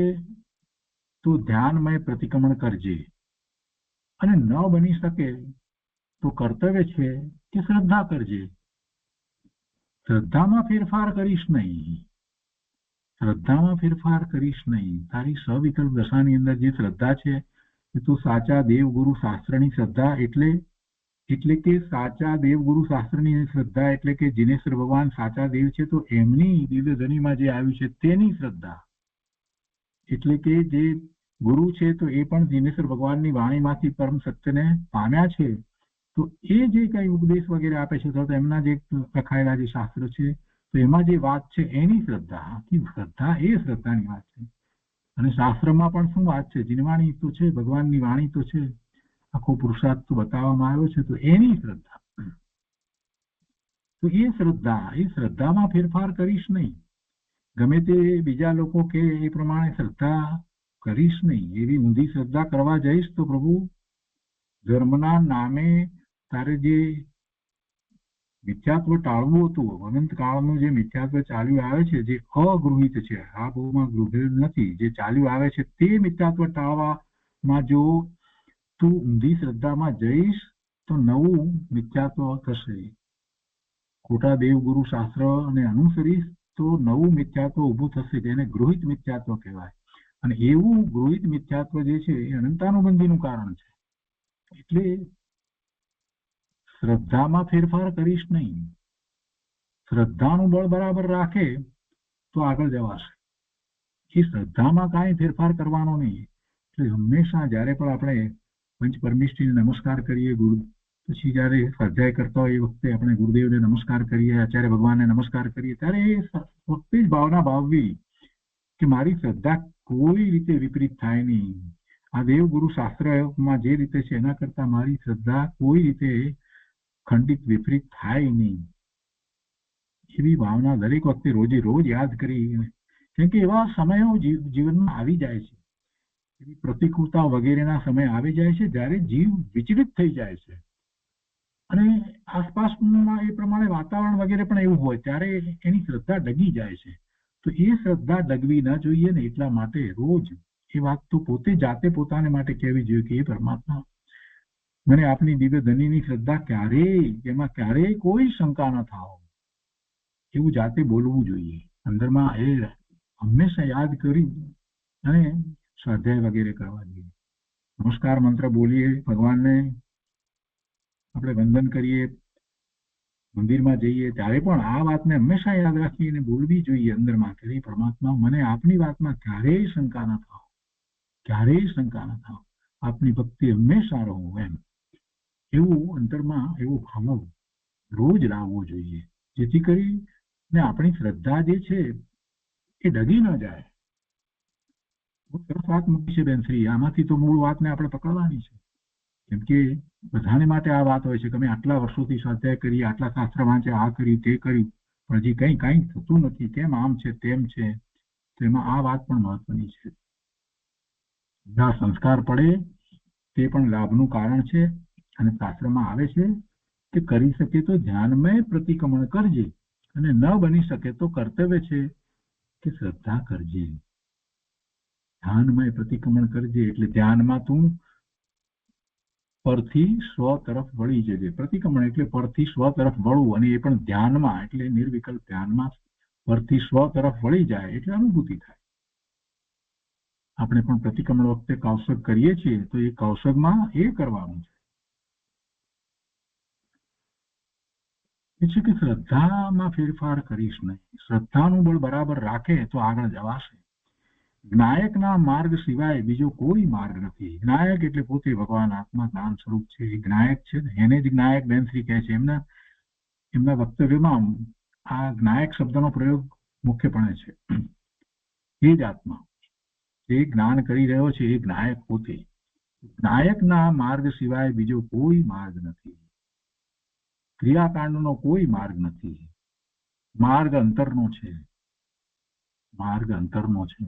તો ધ્યાનમય પ્રતિક્રમણ કરજે, અને ન બની શકે તો કર્તવ્ય છે કે શ્રદ્ધા કરજે. શ્રદ્ધામાં ફેરફાર કરીશ નહીં, શ્રદ્ધામાં ફેરફાર કરીશ નહીં. તારી સવિકલ્પ દશાની અંદર જે શ્રદ્ધા છે એ તો સાચા દેવગુરુ શાસ્ત્રની શ્રદ્ધા, એટલે કે સાચા દેવગુરુ શાસ્ત્રની શ્રદ્ધા, એટલે કે જીનેશ્વર ભગવાન સાચા દેવ છે તો એમની દિવ્ય ધ્વનિમાં જે આવ્યું છે તેની શ્રદ્ધા, એટલે કે જે ગુરુ છે તો એ પણ જીનેશ્વર ભગવાનની વાણીમાંથી પરમ સત્યને પામ્યા છે, તો એ જે કઈ ઉપદેશ વગેરે આપે છે તો એમના જે લખાયેલા જે શાસ્ત્રો છે તો એમાં જે વાત છે એની શ્રદ્ધા, શ્રદ્ધા એ શ્રદ્ધાની વાત છે. અને શાસ્ત્રમાં પણ શું વાત છે, જીનવાણી તો છે, ભગવાનની વાણી તો છે, આખો પુરુષાર્થ તો બતાવવામાં આવ્યો છે, તો એની શ્રદ્ધા, તો એ શ્રદ્ધામાં ફેરફાર કરીશ નહીં. ગમે તે બીજા લોકો કે એ પ્રમાણે શ્રદ્ધા કરીશ નહીં. એવી ઊંધી શ્રદ્ધા કરવા જઈશ તો પ્રભુ ધર્મના નામે તારે જે મિથ્યાત્વ ટાળવું હતું, અનંત કાળનું જે મિથ્યાત્વ ચાલ્યું આવે છે, જે અગૃહિત છે, આ બહુમાં ગૃહિત નથી, જે ચાલ્યું આવે છે તે મિથ્યાત્વ ટાળવામાં જો તું ઊંધી શ્રદ્ધામાં જઈશ તો નવું મિથ્યાત્વ થશે. ખોટા દેવગુરુ શાસ્ત્ર અને અનુસરીશ તો નવું મિથ્યાત્વ ઊભું થશે, જેને ગૃહિત મિથ્યાત્વ કહેવાય. અને એવું ગૃહિત મિથ્યાત્વ જે છે એ અનંતાનુબંધીનું કારણ છે. એટલે શ્રદ્ધામાં ફેરફાર કરીશ નહીં. શ્રદ્ધાનું બળ બરાબર રાખે તો આગળ જવાશે. એ શ્રદ્ધામાં કાંઈ ફેરફાર કરવાનો નહીં. એટલે હંમેશા જ્યારે પણ આપણે પંચ પરમેષ્ઠીને નમસ્કાર કરીએ, પછી જયારે સ્વાધ્યાય કરતા હોય એ વખતે આપણે ગુરુદેવને નમસ્કાર કરીએ, આચાર્ય ભગવાનને નમસ્કાર કરીએ, ત્યારે એ વખતે જ ભાવના ભાવવી કે મારી શ્રદ્ધા કોઈ રીતે વિપરીત થાય નહીં. આ દેવગુરુ શાસ્ત્રમાં જે રીતે છે એના કરતા મારી શ્રદ્ધા કોઈ રીતે ખંડિત વિપરીત થાય નહીં. એવી ભાવના દરેક વખતે રોજે રોજ યાદ કરી, કેમ કે એવા સમયો જીવનમાં આવી જાય છે, એવી પ્રતિકૂળતા વગેરેના સમય આવી જાય છે જ્યારે જીવ વિચલિત થઈ જાય છે અને આસપાસમાં એ પ્રમાણે વાતાવરણ વગેરે પણ એવું હોય ત્યારે એની શ્રદ્ધા ડગી જાય છે. તો એ શ્રદ્ધા ડગવી ન જોઈએ ને એટલા માટે રોજ એ વાત તો પોતે જાતે પોતાને માટે કહેવી જોઈએ કે એ પરમાત્મા મને આપની દિવ્ય ધનીની શ્રદ્ધા એમાં ક્યારેય કોઈ શંકા ન થાવ, એવું જાતે બોલવું જોઈએ. અંદરમાં એ હંમેશા યાદ કરી અને સ્વાધ્યાય વગેરે કરવા જોઈએ. નમસ્કાર મંત્ર બોલીએ, ભગવાનને આપણે વંદન કરીએ, મંદિરમાં જઈએ ત્યારે પણ આ વાતને હંમેશા યાદ રાખીને બોલવી જોઈએ અંદરમાં કે પરમાત્મા મને આપની વાતમાં ક્યારેય શંકા ન થાવ, ક્યારેય શંકા ન થાવ, આપની ભક્તિ હંમેશા રહું, એમ એવું અંતરમાં એવો ભાવ રોજ લાવવો જોઈએ, જેથી કરીને આપણી શ્રદ્ધા જે છે એ ડગી ન જાય. સરસ વાત મૂકી છે બેન શ્રી. આમાંથી તો મૂળ વાતને આપણે પકડવાની છે, કેમ કે બધાને માટે આ વાત હોય છે કે અમે આટલા વર્ષોથી સ્વાધ્યાય કરીએ, આટલા શાસ્ત્ર વાંચે, આ કર્યું તે કર્યું, પણ હજી કંઈ થતું નથી, કેમ આમ છે તેમ છે. તો એમાં આ વાત પણ મહત્વની છે. બધા સંસ્કાર પડે તે પણ લાભનું કારણ છે. અને શાસ્ત્રમાં આવે છે કે કરી શકે તો ધ્યાનમય પ્રતિક્રમણ કરજે, અને ન બની શકે તો કર્તવ્ય છે કે શ્રદ્ધા કરજે. ધ્યાનમય પ્રતિક્રમણ કરજે એટલે ધ્યાનમાં તું પરથી સ્વ તરફ વળી જજે. પ્રતિક્રમણ એટલે પરથી સ્વ તરફ વળવું, અને એ પણ ધ્યાનમાં, એટલે નિર્વિકલ્પ ધ્યાનમાં પરથી સ્વ તરફ વળી જાય એટલે અનુભૂતિ થાય. આપણે પણ પ્રતિક્રમણ વખતે કૌશક કરીએ છીએ તો એ કૌશકમાં એ કરવાનું છે કે શ્રદ્ધામાં ફેરફાર કરીશ નહીં. શ્રદ્ધાનું બળ બરાબર રાખે તો આગળ જવાશે. જ્ઞાયકના માર્ગ સિવાય બીજો કોઈ માર્ગ નથી. જ્ઞાયક એટલે પોતે ભગવાન આત્મા જ્ઞાન સ્વરૂપ છે, એ જ્ઞાયક છે ને, એને જ જ્ઞાયક બેનશ્રી કહે છે. એમના વક્તવ્યમાં આ જ્ઞાયક શબ્દનો પ્રયોગ મુખ્યપણે છે. એ જ આત્મા જે જ્ઞાન કરી રહ્યો છે એ જ્ઞાયક પોતે. જ્ઞાયકના માર્ગ સિવાય બીજો કોઈ માર્ગ નથી. ક્રિયાકાંડનો કોઈ માર્ગ નથી, માર્ગ અંતરનો છે, માર્ગ અંતરનો છે.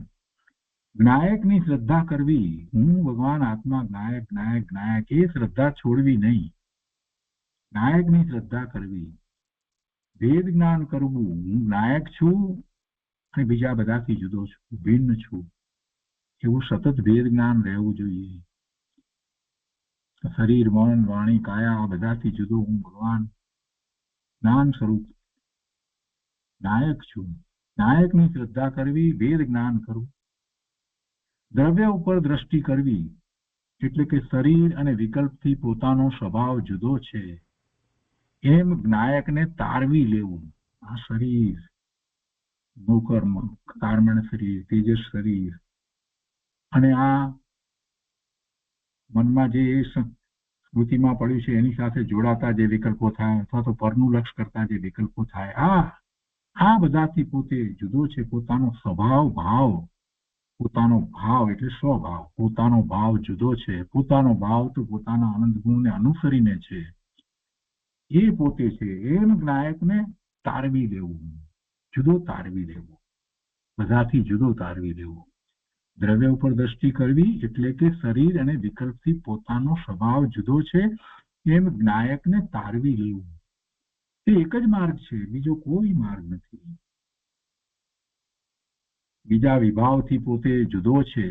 જ્ઞાયકની શ્રદ્ધા કરવી, હું ભગવાન આત્મા જ્ઞાયક જ્ઞાયક જ્ઞાયક, એ શ્રદ્ધા છોડવી નહીં. જ્ઞાયકની શ્રદ્ધા કરવી, વેદ જ્ઞાન કરવું, હું જ્ઞાયક છું અને બીજા બધાથી જુદો છું, ભિન્ન છું, એવું સતત વેદ જ્ઞાન રહેવું જોઈએ. શરીર, મન, વાણી, કાયા આ બધાથી જુદો હું ભગવાન જ્ઞાન સ્વરૂપ નાયક છું. નાયકની શ્રદ્ધા કરવી, વેદ જ્ઞાન કરવું. દ્રવ્ય ઉપર દ્રષ્ટિ કરવી એટલે કે શરીર અને વિકલ્પથી પોતાનો સ્વભાવ જુદો છે એમ જ્ઞાયકને તારવી લેવું. આ શરીર, નોકર્મ, કાર્મણ શરીર, તેજસ શરીર, અને આ મનમાં જે સ્મૃતિમાં પડ્યું છે એની સાથે જોડાતા જે વિકલ્પો થાય અથવા તો પરનું લક્ષ કરતા જે વિકલ્પો થાય, આ બધાથી પોતે જુદો છે. પોતાનો સ્વભાવ, ભાવ, પોતાનો ભાવ એટલે સ્વભાવ, પોતાનો ભાવ જુદો છે. પોતાનો ભાવ તો પોતાના આનંદ ગુણને અનુસરીને છે, એ પોતે છે એમ જ્ઞાયકને તારવી લેવું, જુદો તારવી લેવો, બધાથી જુદો તારવી લેવો. દ્રવ્ય ઉપર દ્રષ્ટિ કરવી એટલે કે શરીર અને વિકલ્પથી પોતાનો સ્વભાવ જુદો છે એમ જ્ઞાયકને તારવી લેવું. એ એક જ માર્ગ છે, બીજો કોઈ માર્ગ નથી. બીજા વિભાવથી પોતે જુદો છે.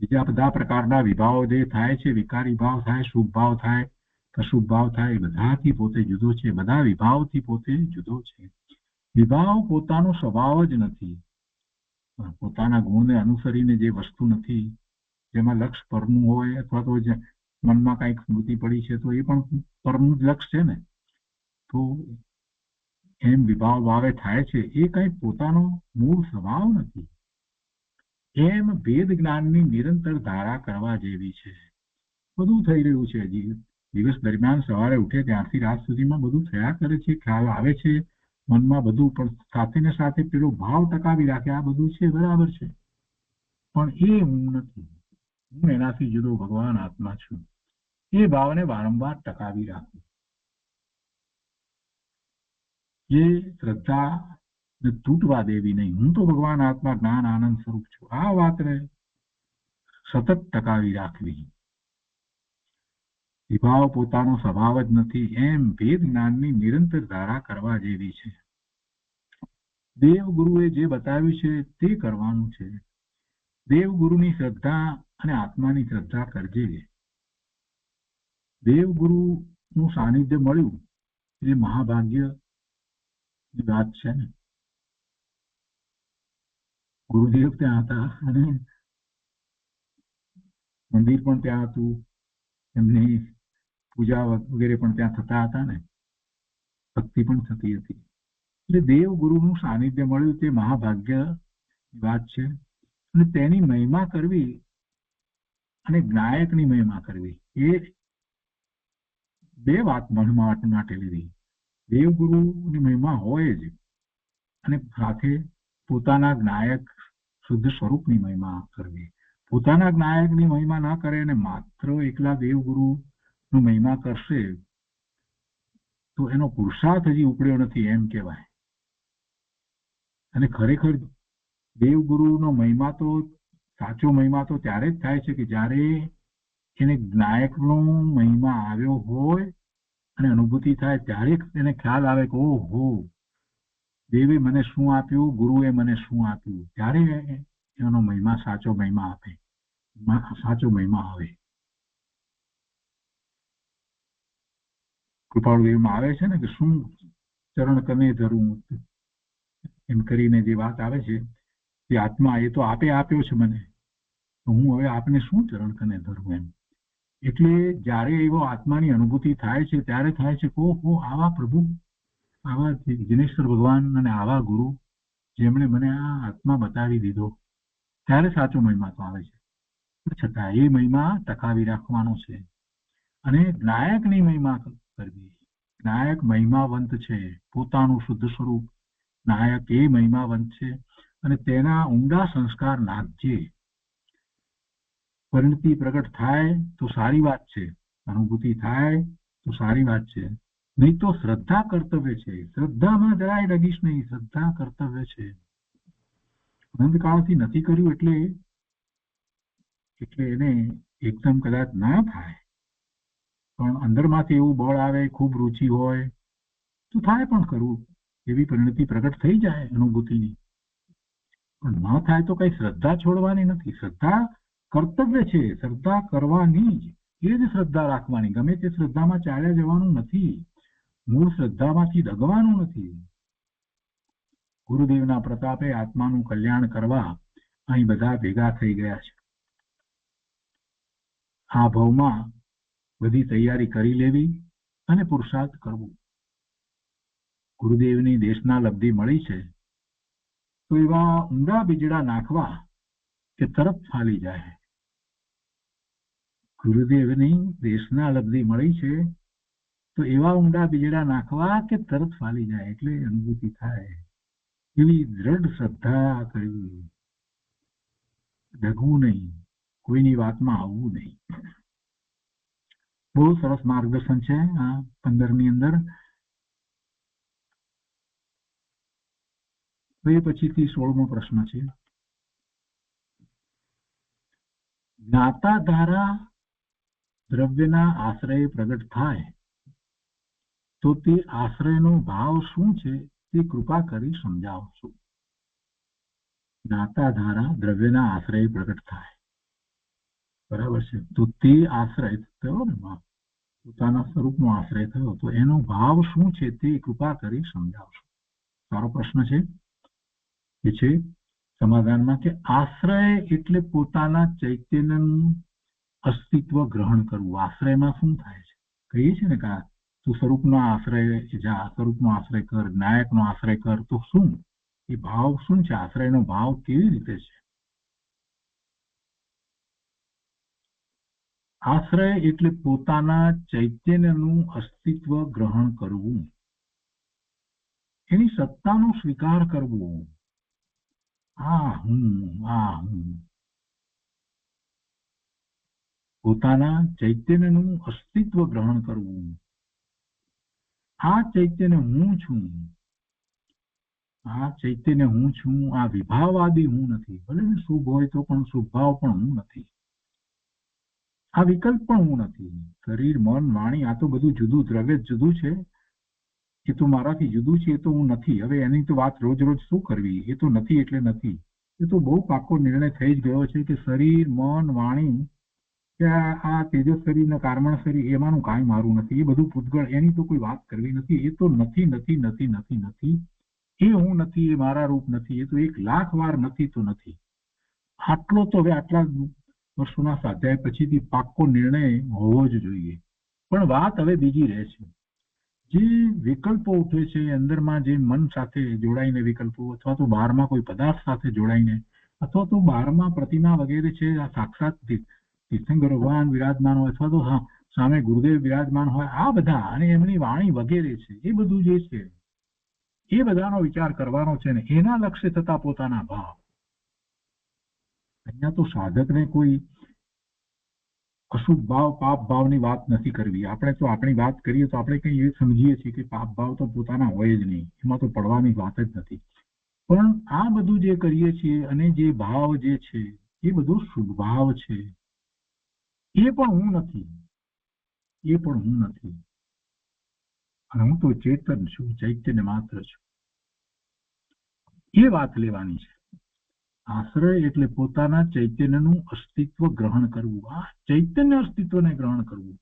બીજા બધા પ્રકારના વિભાવો જે થાય છે, વિકારી ભાવ થાય, શુભ ભાવ થાય, અશુભ ભાવ થાય, બધાથી પોતે જુદો છે. બધા વિભાવથી પોતે જુદો છે. વિભાવ પોતાનો સ્વભાવ જ નથી, પોતાના ગુણને અનુસરીને જે વસ્તુ નથી, જેમાં લક્ષ પરનું હોય અથવા તો મનમાં કઈક સ્મૃતિ પડી છે તો એ પણ પરનું જ લક્ષ છે ને. તો એમ વિભાવ ભાવે થાય છે, એ કઈ પોતાનો મૂળ સ્વભાવ નથી. એમ વેદ જ્ઞાનની નિરંતર ધારા કરવા જેવી છે. બધું થઈ રહ્યું છે, હજી દિવસ દરમિયાન સવારે ઉઠે ત્યારથી રાત સુધીમાં બધું થયા કરે છે, ખ્યાલ આવે છે મનમાં બધું, પણ સાથે ને સાથે પેલો ભાવ ટકાવી રાખે, આ બધું છે બરાબર છે, પણ એ હું નથી, હું એનાથી જુદો ભગવાન આત્મા છું. એ ભાવને વારંવાર ટકાવી રાખવું. એ શ્રદ્ધા તૂટવા દેવી નહીં. હું તો ભગવાન આત્મા જ્ઞાન આનંદ સ્વરૂપ છું, આ વાતને સતત ટકાવી રાખવી. વિભાવ પોતાનો સ્વભાવ જ નથી એમ વેદ જ્ઞાનની નિરંતર ધારા કરવા જેવી છે. દેવગુરુએ જે બતાવ્યું છે તે કરવાનું છે. દેવગુરુની શ્રદ્ધા અને આત્માની શ્રદ્ધા કરજે. દેવગુરુનું સાનિધ્ય મળ્યું એ મહાભાગ્ય ની વાત છે ને. ગુરુદેવ ત્યાં હતા અને મંદિર પણ ત્યાં હતું, એમની પૂજા વગેરે પણ ત્યાં થતા હતા ને, ભક્તિ પણ થતી હતી. એટલે દેવ ગુરુનું સાનિધ્ય મળ્યું તે મહાભાગ્ય વાત છે. અને તેની મહિમા કરવી અને જ્ઞાયકની મહિમા કરવી, એ બે વાત મહિમા માટે લીધી. દેવગુરુની મહિમા હોય જ, અને સાથે પોતાના જ્ઞાયક શુદ્ધ સ્વરૂપની મહિમા કરવી. પોતાના જ્ઞાયકની મહિમા ના કરે અને માત્ર એકલા દેવગુરુનું મહિમા કરશે તો એનો પુરુષાર્થ હજી ઉપડ્યો નથી એમ કહેવાય. અને ખરેખર દેવગુરુનો મહિમા તો, સાચો મહિમા તો ત્યારે જ થાય છે કે જ્યારે એને જ્ઞાયકનો મહિમા આવ્યો હોય અને અનુભૂતિ થાય, ત્યારે એને ખ્યાલ આવે કે ઓહો, દેવે મને શું આપ્યું, ગુરુએ મને શું આપ્યું, ત્યારે એનો મહિમા સાચો મહિમા આપે, સાચો મહિમા આવે. કૃપાળુદેવમાં આવે છે ને કે શું ચરણ કને ધરું એમ કરીને જે વાત આવે છે, એ આત્મા એ તો આપે આપ્યો છે મને, તો હું હવે આપને શું ચરણ કને ધરું એમ. એટલે જ્યારે એવો આત્માની અનુભૂતિ થાય છે ત્યારે થાય છે કે ઓહો, આવા પ્રભુ, આવા જિનેશ્વર ભગવાન અને આવા ગુરુ જેમણે મને આ આત્મા બતાવી દીધો, ત્યારે સાચો મહિમા તો આવે છે. છતાં એ મહિમા ટકાવી રાખવાનો છે. અને જ્ઞાયકની મહિમા કરવી. જ્ઞાયક મહિમાવંત છે, પોતાનું શુદ્ધ સ્વરૂપ નાયક એ મહિમાવંત છે, અને તેના ઊંડા સંસ્કાર નાખજે. પરિણતિ પ્રગટ થાય તો સારી વાત છે, અનુભૂતિ થાય તો સારી વાત છે, નહીં તો શ્રદ્ધા કર્તવ્ય છે. શ્રદ્ધામાં જરાય ડગીશ નહીં. શ્રદ્ધા કર્તવ્ય છે. અનંતકાળથી નથી કર્યું એટલે એને એકદમ કદાચ ના થાય, પણ અંદરમાંથી એવું બળ આવે, ખૂબ રુચિ હોય તો થાય પણ કરવું, એવી પરિણતિ પ્રગટ થઈ જાય અનુભૂતિની. પણ ન થાય તો કઈ શ્રદ્ધા છોડવાની નથી. શ્રદ્ધા કર્તવ્ય છે. શ્રદ્ધા કરવાની જ, એ જ શ્રદ્ધા રાખવાની. ગમે તે શ્રદ્ધામાં ચાલ્યા જવાનું નથી. મૂળ શ્રદ્ધામાંથી ડગવાનું નથી. ગુરુદેવના પ્રતાપે આત્માનું કલ્યાણ કરવા અહીં બધા ભેગા થઈ ગયા છે. આ ભાવમાં બધી તૈયારી કરી લેવી અને પુરુષાર્થ કરવું. ગુરુદેવની દેશના લબ્ધિ મળી છે તો એવા ઊંડા બીજડા નાખવા કે તરત ફાલી જાય. ગુરુદેવની દેશના લબ્ધિ મળી છે તો એવા ઊંડા બીજડા નાખવા કે તરત ફાલી જાય, એટલે અનુભૂતિ થાય. એવી દ્રઢ શ્રદ્ધા કરવી, ડગવું નહીં, કોઈની વાતમાં આવવું નહીં. બહુ સરસ માર્ગદર્શન છે આ 15ની અંદર. એ પછીથી 16મો પ્રશ્ન છે. જ્ઞાતા ધારા દ્રવ્યના આશ્રય પ્રગટ થાય તો તે આશ્રયનો ભાવ શું છે તે કૃપા કરી સમજાવશો. જ્ઞાતા ધારા દ્રવ્યના આશ્રય પ્રગટ થાય, બરાબર છે, તો તે આશ્રય થયો ને, પોતાના સ્વરૂપનો આશ્રય થયો તો એનો ભાવ શું છે તે કૃપા કરી સમજાવશો. સારો પ્રશ્ન છે. એ છે સમાધાનમાં કે આશ્રય એટલે પોતાના ચૈતન્યનું અસ્તિત્વ ગ્રહણ કરવું. આશ્રયમાં શું થાય છે? કહીએ છીએ ને કે તું સ્વરૂપનો આશ્રય જા, સ્વરૂપનો આશ્રય કર, નાયકનો આશ્રય કર. તો શું એ ભાવ શું છે? આશ્રયનો ભાવ કેવી રીતે છે? આશ્રય એટલે પોતાના ચૈતન્યનું અસ્તિત્વ ગ્રહણ કરવું, એની સત્તાનો સ્વીકાર કરવો. આ હું પોતાના ચૈતન્યનું અસ્તિત્વ ગ્રહણ કરવું. આ ચૈતન્ય હું છું, આ ચૈતન્ય હું છું. આ વિભાવવાદી હું નથી. ભલે ને શુભ હોય તો પણ શુભભાવ પણ હું નથી. આ વિકલ્પ પણ હું નથી. શરીર, મન, વાણી આ તો બધું જુદું, દ્રવ્ય જુદું છે. એ તો મારાથી જુદું છે. એ તો હું નથી. હવે એની તો વાત રોજ રોજ શું કરવી? એ તો નથી એટલે નથી. એ તો બહુ પાકો નિર્ણય થઈ જ ગયો છે કે શરીર, મન, વાણી કે આ તેજસ શરીર ને કાર્બન શરીર એમાંનું કાંઈ મારું નથી. એ બધું પૂતગળ, એની તો કોઈ વાત કરવી નથી. એ તો નથી નથી નથી નથી નથી. એ હું નથી, એ મારા રૂપ નથી. એ તો 1,00,000 વાર નથી તો નથી. આટલો તો હવે આટલા વર્ષોના સ્વાધ્યાય પછીથી પાક્કો નિર્ણય હોવો જ જોઈએ. પણ વાત હવે બીજી રહે છે. જે વિકલ્પો ઉઠે છે અંદરમાં, જે મન સાથે જોડાઈને વિકલ્પો, અથવા તો બહારમાં કોઈ પદાર્થ સાથે જોડાઈને, અથવા તો બહારમાં પ્રતિમા વગેરે છે, આ સાક્ષાત તીર્થંકર ભગવાન વિરાજમાન હોય, અથવા તો સામે ગુરુદેવ વિરાજમાન હોય, આ બધા અને એમની વાણી વગેરે છે, એ બધું જે છે એ બધાનો વિચાર કરવાનો છે ને એના લક્ષ્ય થતા પોતાના ભાવ. અહીંયા તો સાધકને કોઈ અશુભ ભાવ, પાપ ભાવની વાત નથી કરવી. આપણે તો આપણી વાત કરીએ તો આપણે કંઈ એ સમજીએ છીએ કે પાપ ભાવ તો પોતાના હોય જ નહીં, એમાં તો પડવાની વાત જ નથી. પણ આ બધું જે કરીએ છીએ અને જે ભાવ જે છે એ બધો શુભ ભાવ છે. એ પણ હું નથી, એ પણ હું નથી. અને હું તો ચેતન છું, ચૈતન્ય માત્ર છું. એ વાત લેવાની છે. આશ્રય એટલે પોતાના ચૈતન્યનું અસ્તિત્વ ગ્રહણ કરવું. આ ચૈતન્ય અસ્તિત્વને ગ્રહણ કરવું.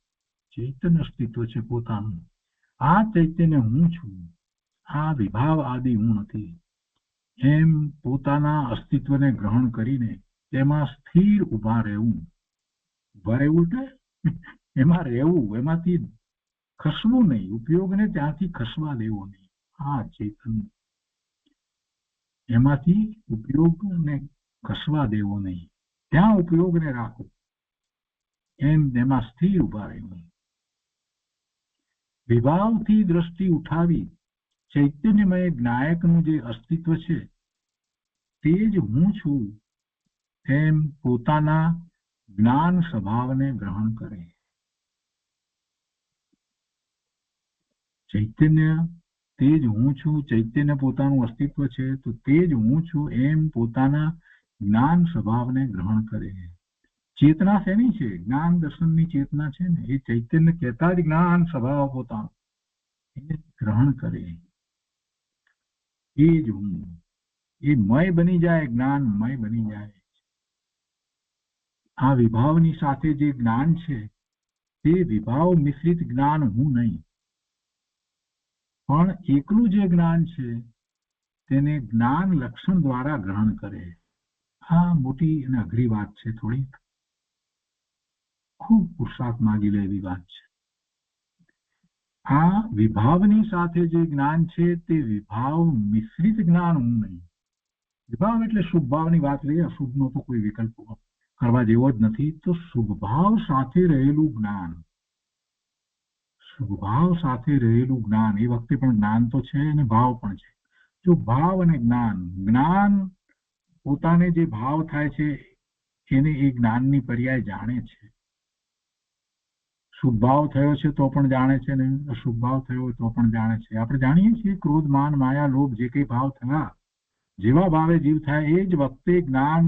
ચૈતન્ય અસ્તિત્વ છે પોતાનું. આ ચૈતન્ય હું છું, આ વિભાવ આદિ હું નથી. એમ પોતાના અસ્તિત્વને ગ્રહણ કરીને તેમાં સ્થિર ઉભા રહેવું. ઉભા રહેવું એટલે એમાં રહેવું, એમાંથી ખસવું નહીં. ઉપયોગને ત્યાંથી ખસવા દેવો નહીં. આ ચૈતન્ય, એમાંથી ઉપયોગને ખસવા દેવો નહીં. ત્યાં ઉપયોગને રાખો. એમ એમાં સ્થિર ઉભા રહેવું. વિભાવથી દ્રષ્ટિ ઉઠાવી ચૈતન્યમય જ્ઞાયકનું જે અસ્તિત્વ છે તે જ હું છું એમ પોતાના જ્ઞાન સ્વભાવને ગ્રહણ કરે. ચૈતન્ય તે જ હું છું, ચૈતન્ય પોતાનું અસ્તિત્વ છે, તો તે જ હું છું એમ પોતાના જ્ઞાન સ્વભાવને ગ્રહણ કરે. ચેતના શેની છે? જ્ઞાન દર્શનની ચેતના છે ને, એ ચૈતન્ય કહેતા જ જ્ઞાન સ્વભાવ પોતાનો એને ગ્રહણ કરે. એ જ હું, એ મય બની જાય, જ્ઞાનમય બની જાય. આ વિભાવની સાથે જે જ્ઞાન છે તે વિભાવ મિશ્રિત જ્ઞાન હું નહીં, પણ એકલું જે જ્ઞાન છે તેને જ્ઞાન લક્ષણ દ્વારા ગ્રહણ કરે. આ મોટી અને અઘરી વાત છે, થોડી ખૂબ પુરુષાર્થ માગી લે એવી વાત છે. આ વિભાવની સાથે જે જ્ઞાન છે તે વિભાવ મિશ્રિત જ્ઞાન હું નહીં. વિભાવ એટલે શુભ ભાવની વાત લઈએ, અશુભનો તો કોઈ વિકલ્પ કરવા જેવો જ નથી. તો શુભ ભાવ સાથે રહેલું જ્ઞાન, શુભ ભાવ સાથે રહેલું જ્ઞાન, એ વખતે પણ જ્ઞાન તો છે અને ભાવ પણ છે. જો ભાવ અને જ્ઞાન, જ્ઞાન પોતાને જે ભાવ થાય છે એને એ જ્ઞાનની પર્યાય જાણે છે. શુભ ભાવ થયો છે તો પણ જાણે છે ને અશુભ ભાવ થયો હોય તો પણ જાણે છે. આપણે જાણીએ છીએ ક્રોધ, માન, માયા, લોભ જે કઈ ભાવ થયા, જેવા ભાવે જીવ થાય એ જ વખતે જ્ઞાન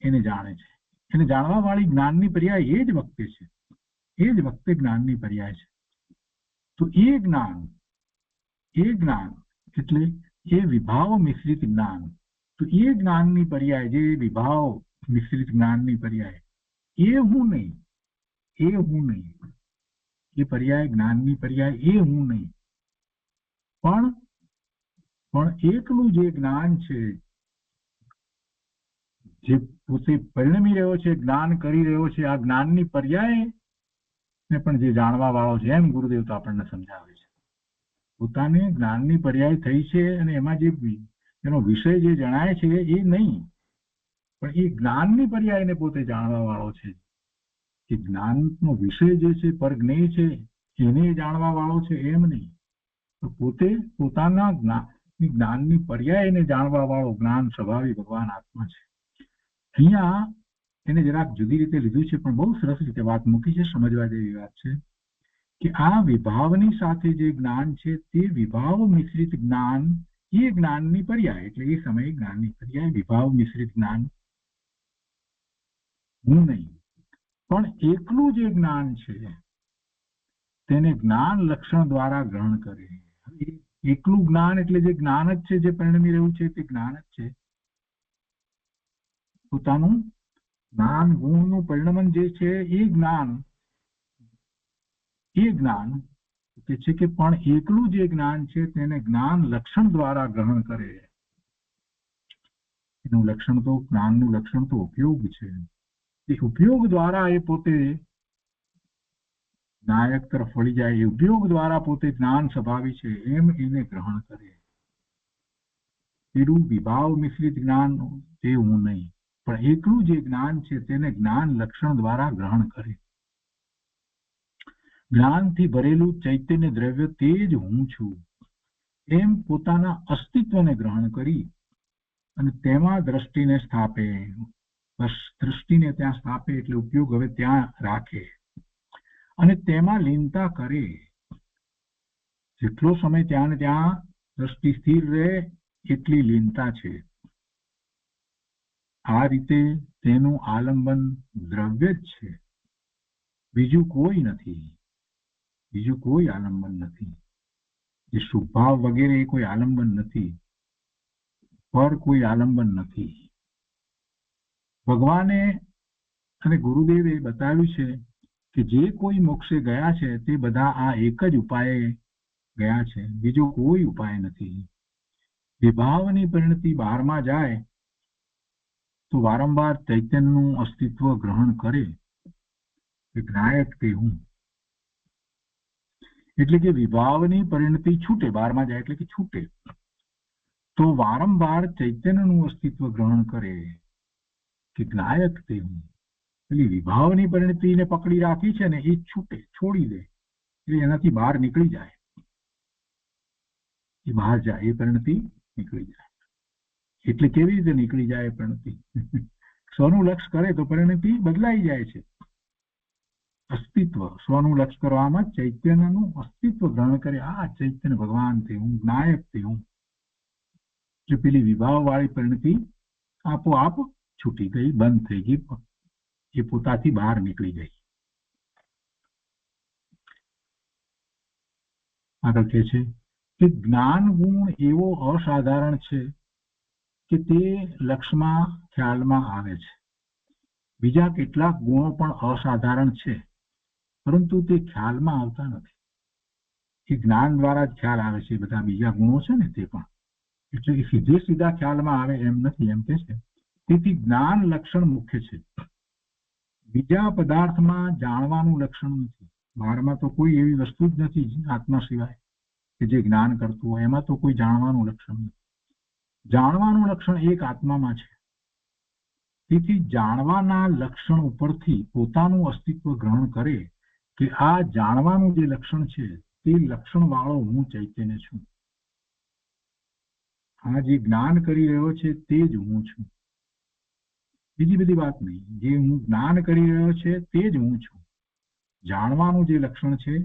એને જાણે છે. એને જાણવા વાળી જ્ઞાનની પર્યાય એ જ વખતે છે, એ જ વખતે જ્ઞાનની પર્યાય છે. તો એ જ્ઞાન એટલે એ વિભાવ મિશ્રિત જ્ઞાન. તો એ જ્ઞાનની પર્યાય, જે વિભાવ મિશ્રિત જ્ઞાનની પર્યાય, એ હું નહીં, એ હું નહીં. એ પર્યાય, જ્ઞાનની પર્યાય એ હું નહીં, પણ એકલું જે જ્ઞાન છે, જે પોતે પરિણમી રહ્યો છે, જ્ઞાન કરી રહ્યો છે, આ જ્ઞાનની પર્યાય ને પણ જે જાણવા વાળો છે, એમ ગુરુદેવ તો આપણને સમજાવે છે. પોતાને જ્ઞાનની પર્યાય થઈ છે અને એમાં જે એનો વિષય જે જણાય છે એ નહીં, પણ એ જ્ઞાનની પર્યાયને પોતે જાણવા વાળો છે. કે જ્ઞાનનો વિષય જે છે, પરજ્ઞેય છે, એને જાણવા વાળો છે એમ નહીં, તો પોતે પોતાના જ્ઞાનની પર્યાયને જાણવા વાળો જ્ઞાન સ્વભાવી ભગવાન આત્મા છે. અહીંયા એને જરાક જુદી રીતે લીધું છે, પણ બહુ સરસ રીતે વાત મૂકી છે, સમજવા જેવી વાત છે. કે આ વિભાવની સાથે જે જ્ઞાન છે તે વિભાવ મિશ્રિત જ્ઞાન, એ જ્ઞાનની પર્યાય, એટલે એ સમયે જ્ઞાનની પર્યાય વિભાવ મિશ્રિત જ્ઞાન હું નહીં, પણ એકલું જે જ્ઞાન છે તેને જ્ઞાન લક્ષણ દ્વારા ગ્રહણ કરે. એકલું જ્ઞાન એટલે જે જ્ઞાન જ છે, જે પરિણમી રહ્યું છે તે જ્ઞાન જ છે. પોતાનું જ્ઞાન ગુણનું પરિણમન જે છે એ જ્ઞાન કે છે કે પણ એકલું જે જ્ઞાન છે તેને જ્ઞાન લક્ષણ દ્વારા ગ્રહણ કરે. એનું લક્ષણ તો, જ્ઞાનનું લક્ષણ તો ઉપયોગ છે. એ ઉપયોગ દ્વારા એ પોતે નાયક તરફ વળી જાય, એ ઉપયોગ દ્વારા પોતે જ્ઞાન સ્વભાવી છે એમ એને ગ્રહણ કરે. પેલું વિભાવ મિશ્રિત જ્ઞાન તે હું નહીં, પણ એકલું જે જ્ઞાન છે તેને જ્ઞાન લક્ષણ દ્વારા ગ્રહણ કરે. જ્ઞાનથી ભરેલું ચૈતન્ય દ્રવ્ય તે જ હું છું એમ પોતાના અસ્તિત્વને ગ્રહણ કરી અને તેમાં દ્રષ્ટિને સ્થાપે. બસ દ્રષ્ટિને ત્યાં સ્થાપે એટલે ઉપયોગ હવે ત્યાં રાખે અને તેમાં લીનતા કરે. જેટલો સમય ત્યાં ને ત્યાં દ્રષ્ટિ સ્થિર રહે એટલી લીનતા છે. આ રીતે તેનું આલંબન દ્રવ્ય જ છે, બીજું કોઈ નથી, બીજું કોઈ આલંબન નથી. જે શુભાવ વગેરે એ કોઈ આલંબન નથી, પર કોઈ આલંબન નથી. ભગવાને અને ગુરુદેવે બતાવ્યું છે કે જે કોઈ મોક્ષે ગયા છે તે બધા આ એક જ ઉપાયે ગયા છે, બીજો કોઈ ઉપાય નથી. વિભાવની પરિણતિ બહારમાં જાય તો વારંવાર ચૈતન્યનું અસ્તિત્વ ગ્રહણ કરે કે નાયક તે હું. એટલે કે વિભાવની પરિણતિ છૂટે, બહારમાં જાય એટલે કે છૂટે, તો વારંવાર ચૈતન્યનું અસ્તિત્વ ગ્રહણ કરે કે નાયક તે હું. એટલે વિભાવની પરિણતિને પકડી રાખી છે ને એ છૂટે, છોડી દે, એટલે એનાથી બહાર નીકળી જાય, એ બહાર જાય, એ પરિણતિ નીકળી જાય. એટલે કેવી રીતે નીકળી જાય પરિણતિ? સ્વનું લક્ષ કરે તો પરિણતિ બદલાઈ જાય છે. અસ્તિત્વ સ્વનું લક્ષ કરવામાં ચૈતન્યનું અસ્તિત્વ ગ્રહણ કરે. આ ચૈતન્ય ભગવાન તે હું, નાયક તે હું. જો પેલી વિભાવ વાળી પરિણતિ આપોઆપ છૂટી ગઈ, બંધ થઈ ગઈ, એ પોતાથી બહાર નીકળી ગઈ. આગળ કહે છે કે જ્ઞાન ગુણ એવો અસાધારણ છે કે તે લક્ષમાં ખ્યાલમાં આવે છે. બીજા કેટલાક ગુણો પણ અસાધારણ છે, પરંતુ તે ખ્યાલમાં આવતા નથી. એ જ્ઞાન દ્વારા જ ખ્યાલ આવે છે. બધા બીજા ગુણો છે ને તે પણ, એટલે એ સીધે સીધા ખ્યાલમાં આવે એમ નથી, એમ કે છે. તેથી જ્ઞાન લક્ષણ મુખ્ય છે. બીજા પદાર્થમાં જાણવાનું લક્ષણ નથી. બહારમાં તો કોઈ એવી વસ્તુ જ નથી આત્મા સિવાય કે જે જ્ઞાન કરતું હોય. એમાં તો કોઈ જાણવાનું લક્ષણ નથી. જાણવાનું લક્ષણ એક આત્મામાં છે. તેથી જાણવાના લક્ષણ ઉપરથી પોતાનું અસ્તિત્વ ગ્રહણ કરે કે આ જાણવાનું જે લક્ષણ છે તે લક્ષણ વાળો હું ચૈતન્ય છું. આ જે જ્ઞાન કરી રહ્યો છે તે જ હું છું, બીજી બધી વાત નહીં. જે હું જ્ઞાન કરી રહ્યો છે તે જ હું છું. જાણવાનું જે લક્ષણ છે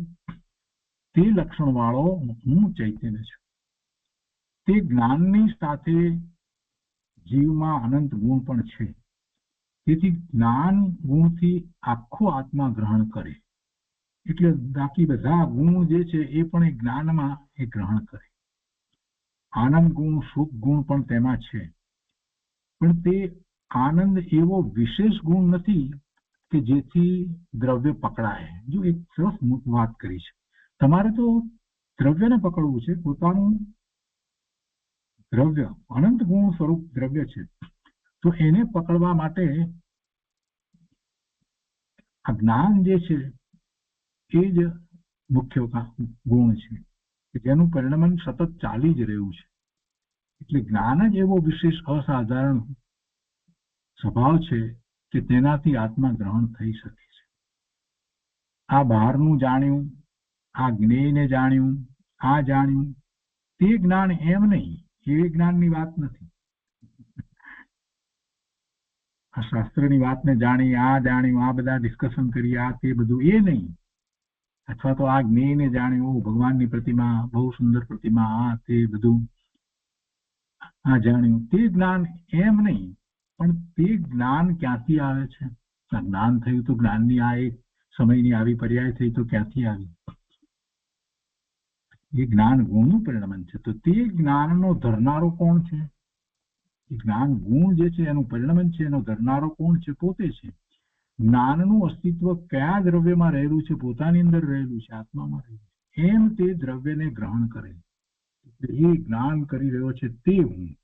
તે લક્ષણ વાળો હું ચૈતન્ય છું. તે જ્ઞાનની સાથે જીવમાં અનંત ગુણ પણ છે. તેથી જ્ઞાન ગુણથી આખો આત્મા ગ્રહણ કરે, એટલે બાકી બધા ગુણ જે છે એ પણ એ જ્ઞાનમાં એ ગ્રહણ કરે. આનંદ ગુણ, સુખ ગુણ પણ તેમાં છે, પણ તે આનંદ એવો વિશેષ ગુણ નથી કે જેથી દ્રવ્ય પકડાય. જો એક સરસ વાત કરી છે, તમારે તો દ્રવ્યને પકડવું છે. પોતાનું દ્રવ્ય અનંત ગુણ સ્વરૂપ દ્રવ્ય છે, તો એને પકડવા માટે આ જ્ઞાન જે છે એ જ મુખ્ય ગુણ છે કે જેનું પરિણમન સતત ચાલી જ રહ્યું છે. એટલે જ્ઞાન જ એવો વિશેષ અસાધારણ સ્વભાવ છે કે તેનાથી આત્મા ગ્રહણ થઈ શકે છે. આ બહારનું જાણ્યું, આ જ્ઞેયને જાણ્યું, આ જાણ્યું, તે જ્ઞાન એમ નહીં, એ જ્ઞાનની વાત નથી. આ શાસ્ત્રની વાતને જાણી, આ જાણ્યું, આ બધા ડિસ્કશન કરી, આ તે બધું એ નહીં. અથવા તો આ જ્ઞેયને જાણ્યું, ભગવાનની પ્રતિમા, બહુ સુંદર પ્રતિમા, આ તે બધું આ જાણ્યું, તે જ્ઞાન એમ નહીં. પણ તે જ્ઞાન ક્યાંથી આવે છે? આ જ્ઞાન થયું તો જ્ઞાનની આ એક સમયની આવી પર્યાય થઈ તો ક્યાંથી આવી? એ જ્ઞાન ગુણનું પરિણમન છે. તો તે જ્ઞાનનો ધરનારો કોણ છે? એ જ્ઞાન ગુણ જે છે એનું પરિણમન છે, એનો ધરનારો કોણ છે? પોતે છે. જ્ઞાનનું અસ્તિત્વ કયા દ્રવ્યમાં રહેલું છે? પોતાની અંદર રહેલું છે, આત્મામાં રહેલું છે. એમ તે દ્રવ્યને ગ્રહણ કરે. એ જ્ઞાન કરી રહ્યો છે તે હું.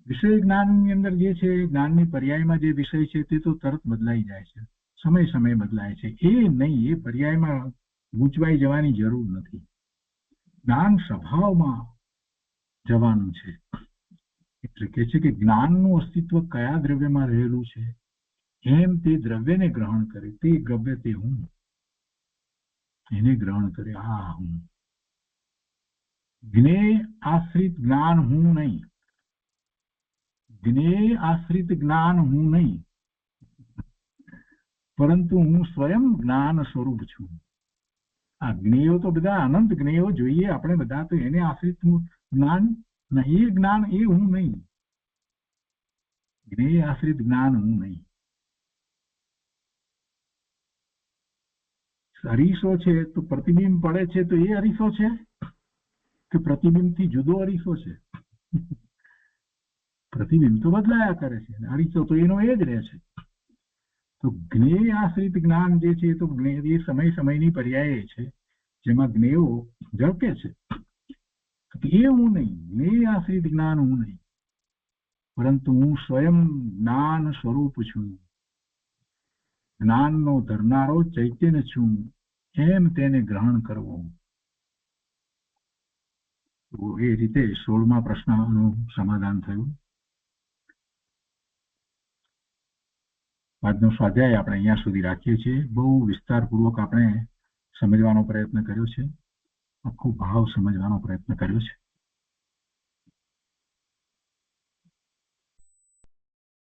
વિષય જ્ઞાનની અંદર જે છે, જ્ઞાનની પર્યાયમાં જે વિષય છે તે તો તરત બદલાઈ જાય છે, સમય સમય બદલાય છે. એ નહીં, એ પર્યાયમાં ગૂંચવાઈ જવાની જરૂર નથી. જ્ઞાન સ્વભાવમાં જવાનું છે. એટલે કે છે કે જ્ઞાનનું અસ્તિત્વ કયા દ્રવ્યમાં રહેલું છે એમ તે દ્રવ્યને ગ્રહણ કરે. તે દ્રવ્ય તે હું, એને ગ્રહણ કરે. આ હું. જ્ઞેય આશ્રિત જ્ઞાન હું નહીં. જ્ઞેય આશ્રિત જ્ઞાન હું નહીં, પરંતુ હું સ્વયં જ્ઞાન સ્વરૂપ છું. આ જ્ઞેયો તો બધા અનંત જ્ઞેયો જોઈએ આપણે બધા, તો એને આશ્રિત જ્ઞાન, એ જ્ઞાન એ હું નહીં. જ્ઞેય આશ્રિત જ્ઞાન હું નહીં. અરીસો છે તો પ્રતિબિંબ પડે છે તો એ અરીસો છે કે પ્રતિબિંબથી જુદો અરીસો છે? પ્રતિબિંબ તો બદલાયા કરે છે, અરીસો તો એનો એ જ રહે છે. તો જ્ઞેય આશ્રિત જ્ઞાન જે છે તો એ સમય સમયની પર્યાય છે જેમાં જ્ઞેયો ઝળકે છે. એ હું નહીં, જ્ઞેય આશ્રિત જ્ઞાન હું નહીં, પરંતુ હું સ્વયં જ્ઞાન સ્વરૂપ છું. જ્ઞાનનો ધરનારો ચૈતન્ય છું, એમ તેને ગ્રહણ કરવું. તો એ રીતે 16મા પ્રશ્નનું સમાધાન થયું. આજનો સ્વાધ્યાય આપણે અહીંયા સુધી રાખીએ છીએ. બહુ વિસ્તારપૂર્વક આપણે સમજવાનો પ્રયત્ન કર્યો છે, આખો ભાવ સમજવાનો પ્રયત્ન કર્યો છે.